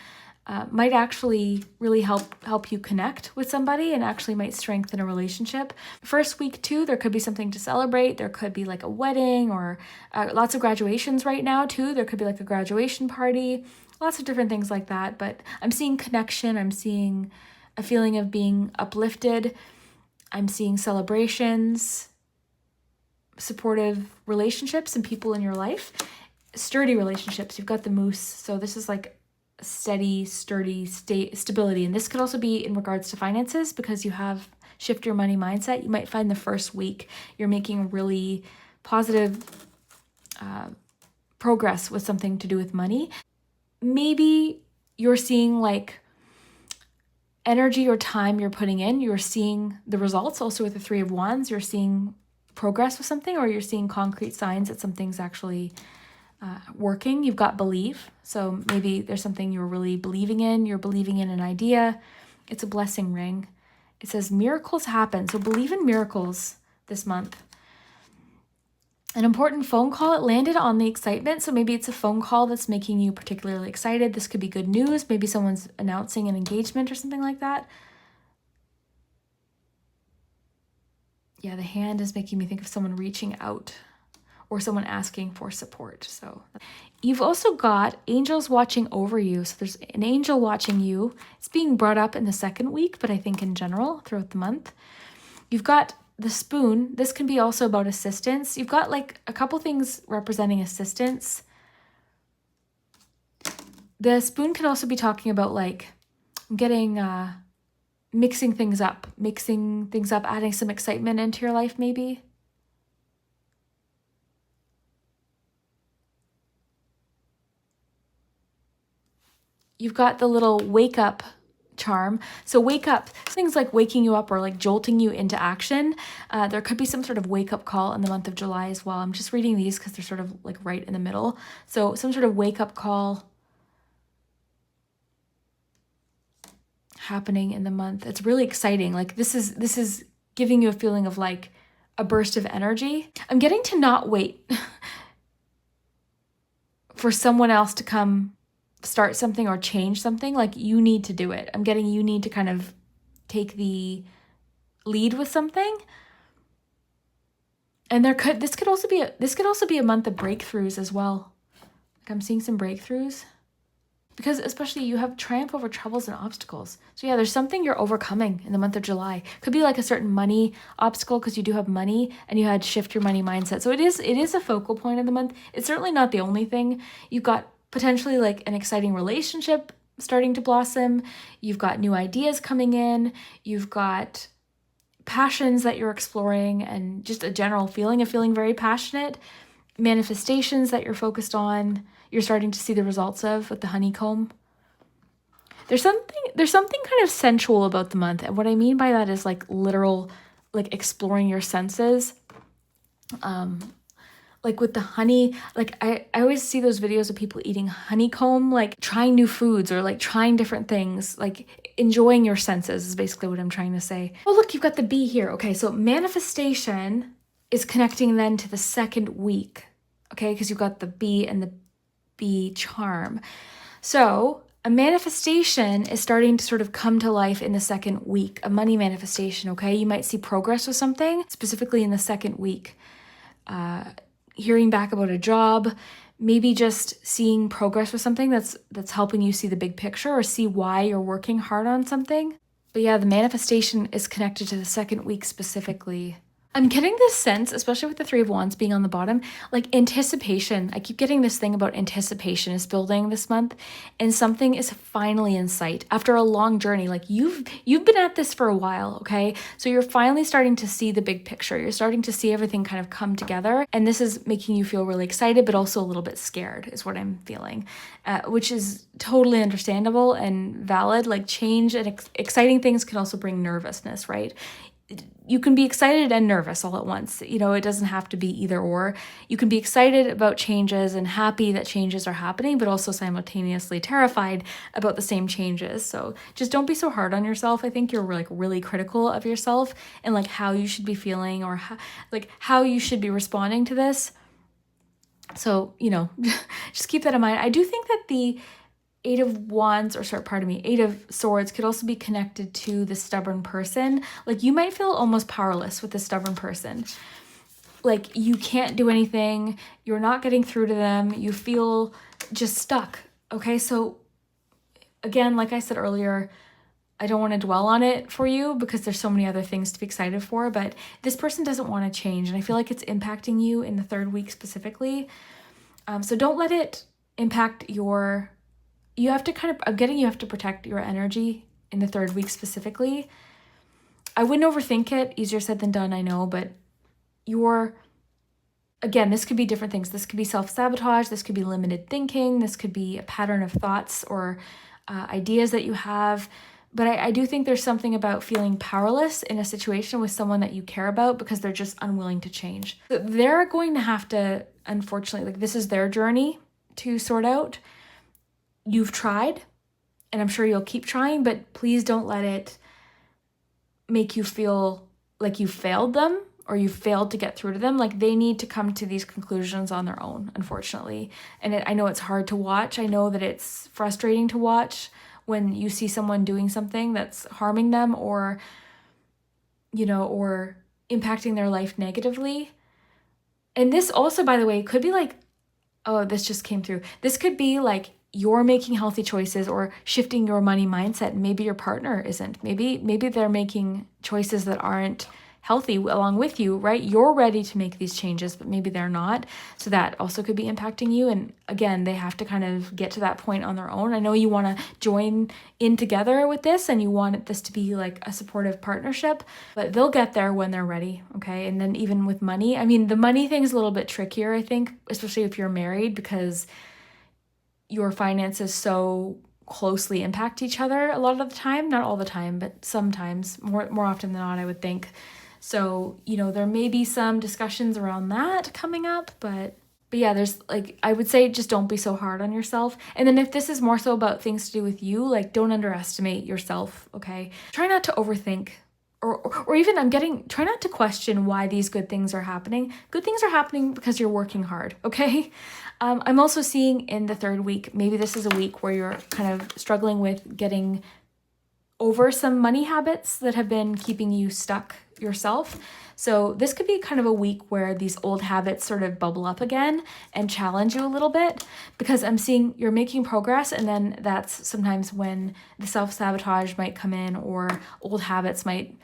S1: might actually really help you connect with somebody and actually might strengthen a relationship. First week too, there could be something to celebrate. There could be like a wedding or lots of graduations right now too. There could be like a graduation party, lots of different things like that. But I'm seeing connection. I'm seeing a feeling of being uplifted. I'm seeing celebrations, supportive relationships and people in your life, sturdy relationships. You've got the Moose. So this is like steady, sturdy stability. And this could also be in regards to finances because you have shift your money mindset. You might find the first week you're making really positive progress with something to do with money. Maybe you're seeing like energy or time you're putting in. You're seeing the results also with the Three of Wands. You're seeing progress with something, or you're seeing concrete signs that something's actually working. You've got belief. So maybe there's something you're really believing in. You're believing in an idea. It's a blessing ring. It says miracles happen. So believe in miracles this month. An important phone call. It landed on the excitement. So maybe it's a phone call that's making you particularly excited. This could be good news. Maybe someone's announcing an engagement or something like that. Yeah, the Hand is making me think of someone reaching out or someone asking for support. So you've also got angels watching over you. So there's an angel watching you. It's being brought up in the second week, but I think in general throughout the month. You've got the Spoon. This can be also about assistance. You've got like a couple things representing assistance. The Spoon can also be talking about like getting, mixing things up, adding some excitement into your life maybe. You've got the little wake up charm. So wake up, things like waking you up or like jolting you into action. There could be some sort of wake up call in the month of July as well. I'm just reading these because they're sort of like right in the middle. So some sort of wake up call happening in the month. It's really exciting. Like this is giving you a feeling of like a burst of energy. I'm getting to not wait for someone else to come start something or change something. Like you need to do it. I'm getting you need to kind of take the lead with something. And this could also be a month of breakthroughs as well. Like I'm seeing some breakthroughs. because especially you have triumph over troubles and obstacles. So yeah, there's something you're overcoming in the month of July. Could be like a certain money obstacle because you do have money and you had to shift your money mindset. So it is a focal point of the month. It's certainly not the only thing. You've got potentially like an exciting relationship starting to blossom. You've got new ideas coming in. You've got passions that you're exploring and just a general feeling of feeling very passionate. Manifestations that you're focused on, you're starting to see the results of with the honeycomb. There's something kind of sensual about the month. And what I mean by that is like literal, like exploring your senses. Like with the honey, like I always see those videos of people eating honeycomb, like trying new foods or like trying different things, like enjoying your senses is basically what I'm trying to say. Oh, look, you've got the bee here. Okay, so manifestation is connecting then to the second week, okay, because you've got the bee and the bee charm. So a manifestation is starting to sort of come to life in the second week, a money manifestation, okay? You might see progress with something, specifically in the second week. Hearing back about a job, maybe just seeing progress with something that's helping you see the big picture or see why you're working hard on something. But yeah, the manifestation is connected to the second week specifically. I'm getting this sense, especially with the Three of Wands being on the bottom, like anticipation. I keep getting this thing about anticipation is building this month, and something is finally in sight after a long journey. Like you've been at this for a while, okay? So you're finally starting to see the big picture. You're starting to see everything kind of come together, and this is making you feel really excited, but also a little bit scared is what I'm feeling, which is totally understandable and valid. Like change and exciting things can also bring nervousness, right? You can be excited and nervous all at once. You know, it doesn't have to be either or. You can be excited about changes and happy that changes are happening, but also simultaneously terrified about the same changes. So just don't be so hard on yourself. I think you're like really critical of yourself and like how you should be feeling or how you should be responding to this. So, you know, just keep that in mind. I do think that the Eight of Swords could also be connected to the stubborn person. Like you might feel almost powerless with the stubborn person. Like you can't do anything. You're not getting through to them. You feel just stuck. Okay, so again, like I said earlier, I don't want to dwell on it for you because there's so many other things to be excited for, but this person doesn't want to change. And I feel like it's impacting you in the third week specifically. So don't let it impact your... You have to you have to protect your energy in the third week specifically. I wouldn't overthink it. Easier said than done, I know, but again, this could be different things. This could be self-sabotage. This could be limited thinking. This could be a pattern of thoughts or ideas that you have. But I do think there's something about feeling powerless in a situation with someone that you care about because they're just unwilling to change. They're going to have to, unfortunately, like this is their journey to sort out. You've tried, and I'm sure you'll keep trying, but please don't let it make you feel like you failed them or you failed to get through to them. Like they need to come to these conclusions on their own, unfortunately. And I know it's hard to watch. I know that it's frustrating to watch when you see someone doing something that's harming them or, you know, or impacting their life negatively. And this also, by the way, could be like, oh, this just came through. This could be like, you're making healthy choices or shifting your money mindset. Maybe your partner isn't. Maybe they're making choices that aren't healthy along with you, right? You're ready to make these changes, but maybe they're not. So that also could be impacting you. And again, they have to kind of get to that point on their own. I know you want to join in together with this and you want this to be like a supportive partnership, but they'll get there when they're ready, okay? And then even with money, I mean, the money thing is a little bit trickier, I think, especially if you're married because your finances so closely impact each other a lot of the time. Not all the time, but sometimes, more often than not, I would think. So, you know, there may be some discussions around that coming up, but yeah, there's like, I would say just don't be so hard on yourself. And then if this is more so about things to do with you, like don't underestimate yourself, okay? Try not to overthink or even try not to question why these good things are happening. Good things are happening because you're working hard, okay? I'm also seeing in the third week, maybe this is a week where you're kind of struggling with getting over some money habits that have been keeping you stuck yourself. So this could be kind of a week where these old habits sort of bubble up again and challenge you a little bit, because I'm seeing you're making progress, and then that's sometimes when the self-sabotage might come in, or old habits might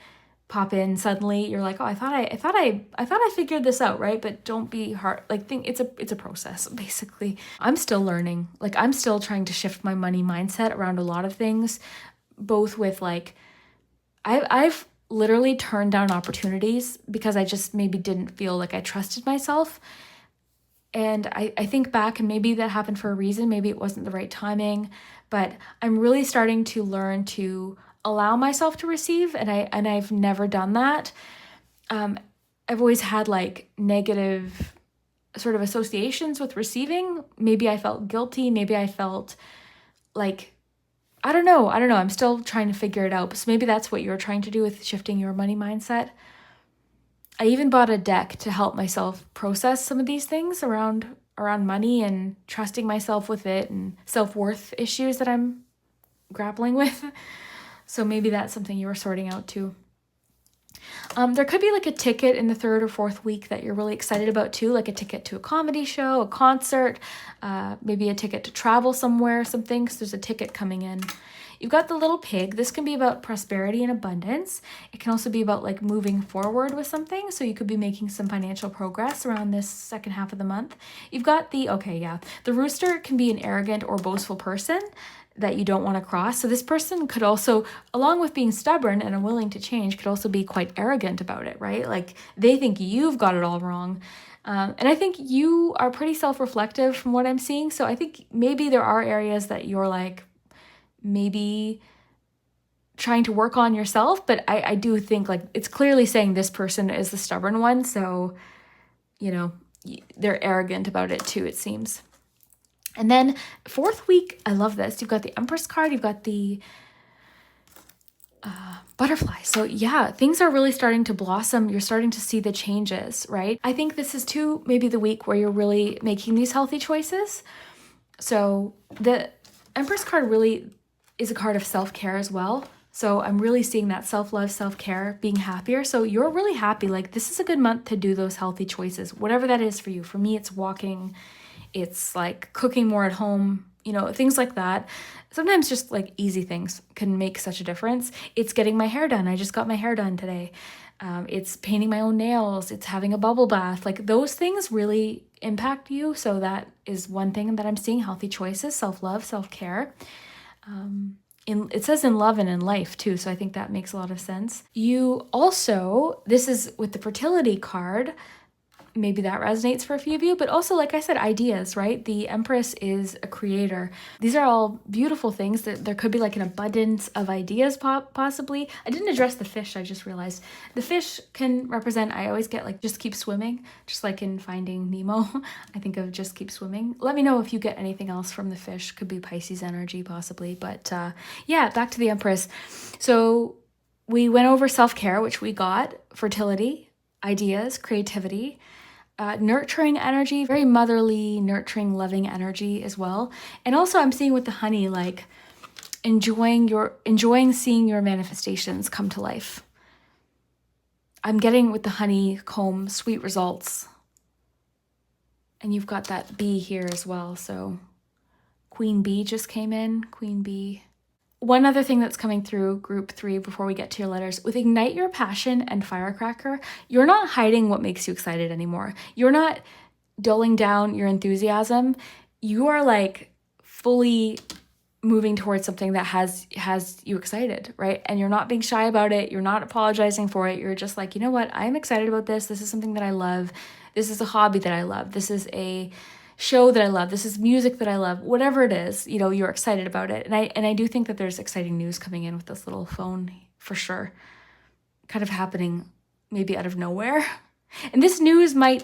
S1: pop in suddenly. You're like, oh, I thought I figured this out, right? But don't be hard. Like, think it's a process, basically. I'm still learning. Like, I'm still trying to shift my money mindset around a lot of things, both with like, I've literally turned down opportunities because I just maybe didn't feel like I trusted myself. And I think back, and maybe that happened for a reason. Maybe it wasn't the right timing, but I'm really starting to learn to allow myself to receive. And I've never done that. I've always had like negative sort of associations with receiving. Maybe I felt guilty. Maybe I felt like, I don't know. I'm still trying to figure it out. So maybe that's what you're trying to do with shifting your money mindset. I even bought a deck to help myself process some of these things around money and trusting myself with it, and self-worth issues that I'm grappling with. So maybe that's something you were sorting out too. There could be like a ticket in the 3rd or 4th week that you're really excited about too, like a ticket to a comedy show, a concert, maybe a ticket to travel somewhere, something, because there's a ticket coming in. You've got the little pig. This can be about prosperity and abundance. It can also be about like moving forward with something. So you could be making some financial progress around this second half of the month. You've got the rooster can be an arrogant or boastful person that you don't want to cross. So this person could also, along with being stubborn and unwilling to change, could also be quite arrogant about it, right? Like they think you've got it all wrong. And I think you are pretty self-reflective from what I'm seeing. So I think maybe there are areas that you're like maybe trying to work on yourself, but I do think like it's clearly saying this person is the stubborn one. So, you know, they're arrogant about it too, it seems. And then 4th week, I love this. You've got the Empress card. You've got the butterfly. So yeah, things are really starting to blossom. You're starting to see the changes, right? I think this is too maybe the week where you're really making these healthy choices. So the Empress card really is a card of self-care as well. So I'm really seeing that self-love, self-care, being happier. So you're really happy. Like this is a good month to do those healthy choices, whatever that is for you. For me, it's walking. It's like cooking more at home, you know, things like that. Sometimes just like easy things can make such a difference. It's getting my hair done. I just got my hair done today. It's painting my own nails. It's having a bubble bath. Like those things really impact you. So that is one thing that I'm seeing, healthy choices, self-love, self-care. It says in love and in life too. So I think that makes a lot of sense. You also, this is with the fertility card, maybe that resonates for a few of you, but also, like I said, ideas, right? The Empress is a creator. These are all beautiful things that there could be like an abundance of ideas possibly. I didn't address the fish. I just realized the fish can represent, I always get like, just keep swimming, just like in Finding Nemo. I think of just keep swimming. Let me know if you get anything else from the fish. Could be Pisces energy possibly, but yeah, back to the Empress. So we went over self-care, which we got, fertility, ideas, creativity, nurturing energy, very motherly, nurturing, loving energy as well. And also I'm seeing with the honey, like enjoying seeing your manifestations come to life. I'm getting with the honeycomb sweet results. And you've got that bee here as well. So Queen Bee just came in, Queen Bee. One other thing that's coming through group 3 before we get to your letters, with Ignite Your Passion and Firecracker, you're not hiding what makes you excited anymore. You're not dulling down your enthusiasm. You are like fully moving towards something that has you excited, right? And you're not being shy about it. You're not apologizing for it. You're just like, you know what? I'm excited about this. This is something that I love. This is a hobby that I love. This is a show that I love. This is music that I love. Whatever it is, you know, you're excited about it. And I do think that there's exciting news coming in with this little phone for sure. Kind of happening maybe out of nowhere. And this news might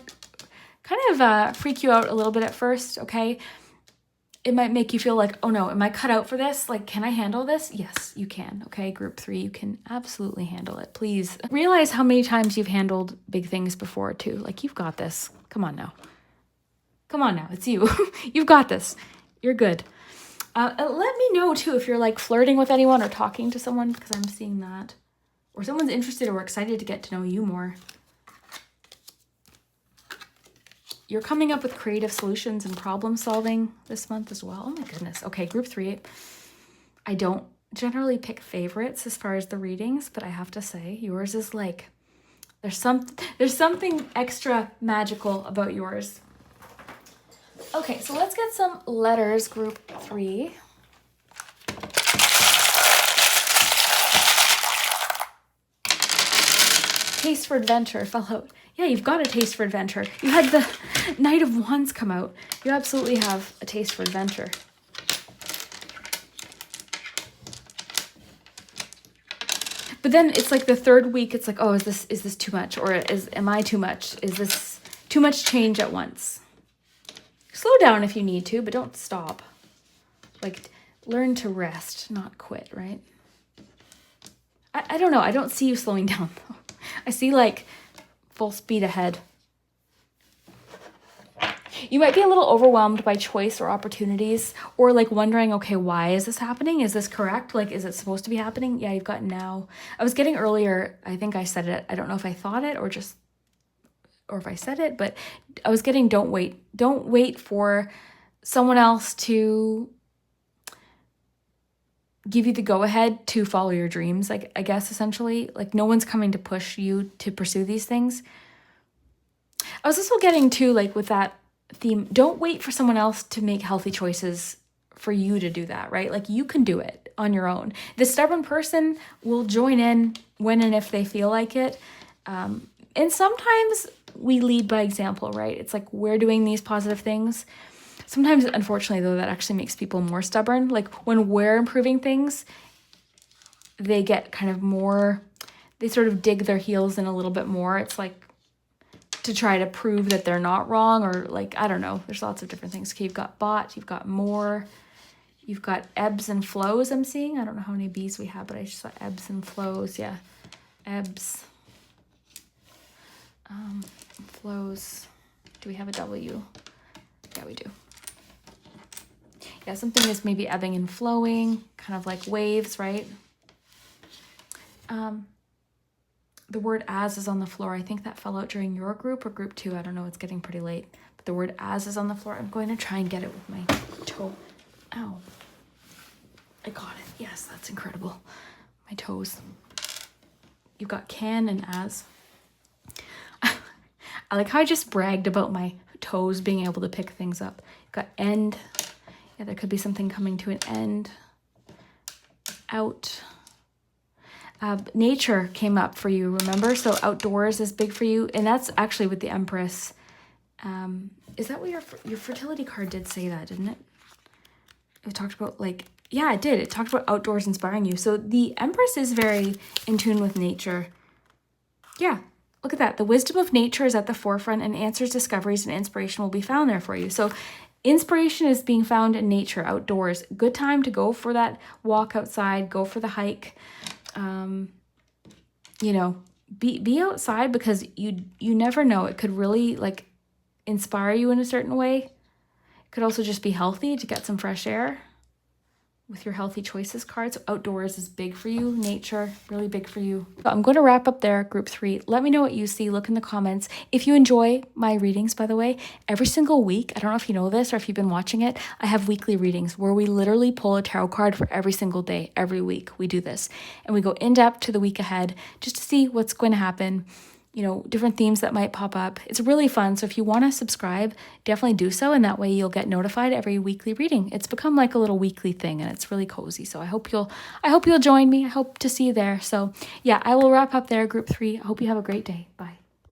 S1: kind of freak you out a little bit at first, okay? It might make you feel like, oh no, am I cut out for this? Like, can I handle this? Yes, you can, okay? Group 3, you can absolutely handle it. Please realize how many times you've handled big things before too. Like, you've got this. Come on now. Come on now, it's you. You've got this. You're good. Let me know too if you're like flirting with anyone or talking to someone, because I'm seeing that. or someone's interested or excited to get to know you more. You're coming up with creative solutions and problem solving this month as well. Oh my goodness. Okay, group 3. I don't generally pick favorites as far as the readings, but I have to say yours is like, there's something extra magical about yours. Okay, so let's get some letters, group 3. Taste for adventure fell out. Yeah, you've got a taste for adventure. You had the Knight of Wands come out. You absolutely have a taste for adventure. But then it's like the third week, it's like, oh, is this too much? Or am I too much? Is this too much change at once? Slow down if you need to, but don't stop. Like, learn to rest, not quit, right? I don't know. I don't see you slowing down, though. I see, like, full speed ahead. You might be a little overwhelmed by choice or opportunities, or like wondering, okay, why is this happening? Is this correct? Like, is it supposed to be happening? Yeah, you've got now. I was getting earlier, I think I said it. I don't know if I thought it or if I said it, but I was getting don't wait. Don't wait for someone else to give you the go-ahead to follow your dreams. Like, I guess essentially, like, no one's coming to push you to pursue these things. I was also getting to, like, with that theme, don't wait for someone else to make healthy choices for you to do that, right? Like, you can do it on your own. The stubborn person will join in when and if they feel like it. And sometimes we lead by example, right? It's like we're doing these positive things. Sometimes, unfortunately, though, that actually makes people more stubborn. Like, when we're improving things, they get kind of more, they sort of dig their heels in a little bit more. It's like to try to prove that they're not wrong, or like, I don't know. There's lots of different things. Okay, you've got bought, you've got more, you've got ebbs and flows I'm seeing. I don't know how many B's we have, but I just saw ebbs and flows. Yeah, ebbs. Flows. Do we have a W? Yeah, we do. Yeah, something is maybe ebbing and flowing, kind of like waves, right? The word as is on the floor. I think that fell out during your group or group 2. I don't know. It's getting pretty late. But the word as is on the floor. I'm going to try and get it with my toe. Ow. I got it. Yes, that's incredible. My toes. You've got can and as. I like how I just bragged about my toes being able to pick things up. You've got end. Yeah, there could be something coming to an end. Out. Nature came up for you, remember? So outdoors is big for you. And that's actually with the Empress. Is that what your fertility card did say that, didn't it? It talked about, like, yeah, it did. It talked about outdoors inspiring you. So the Empress is very in tune with nature. Yeah, look at that. The wisdom of nature is at the forefront, and answers, discoveries, and inspiration will be found there for you. So inspiration is being found in nature, outdoors. Good time to go for that walk outside, go for the hike. You know, be outside, because you never know. It could really, like, inspire you in a certain way. It could also just be healthy to get some fresh air with your healthy choices card. So outdoors is big for you. Nature, really big for you. So I'm going to wrap up there, group 3. Let me know what you see. Look in the comments. If you enjoy my readings, by the way, every single week, I don't know if you know this or if you've been watching it, I have weekly readings where we literally pull a tarot card for every single day. Every week we do this. And we go in depth to the week ahead just to see what's going to happen. You know, different themes that might pop up. It's really fun. So if you want to subscribe, definitely do so. And that way you'll get notified every weekly reading. It's become like a little weekly thing, and it's really cozy. So I hope you'll join me. I hope to see you there. So yeah, I will wrap up there, group 3. I hope you have a great day. Bye.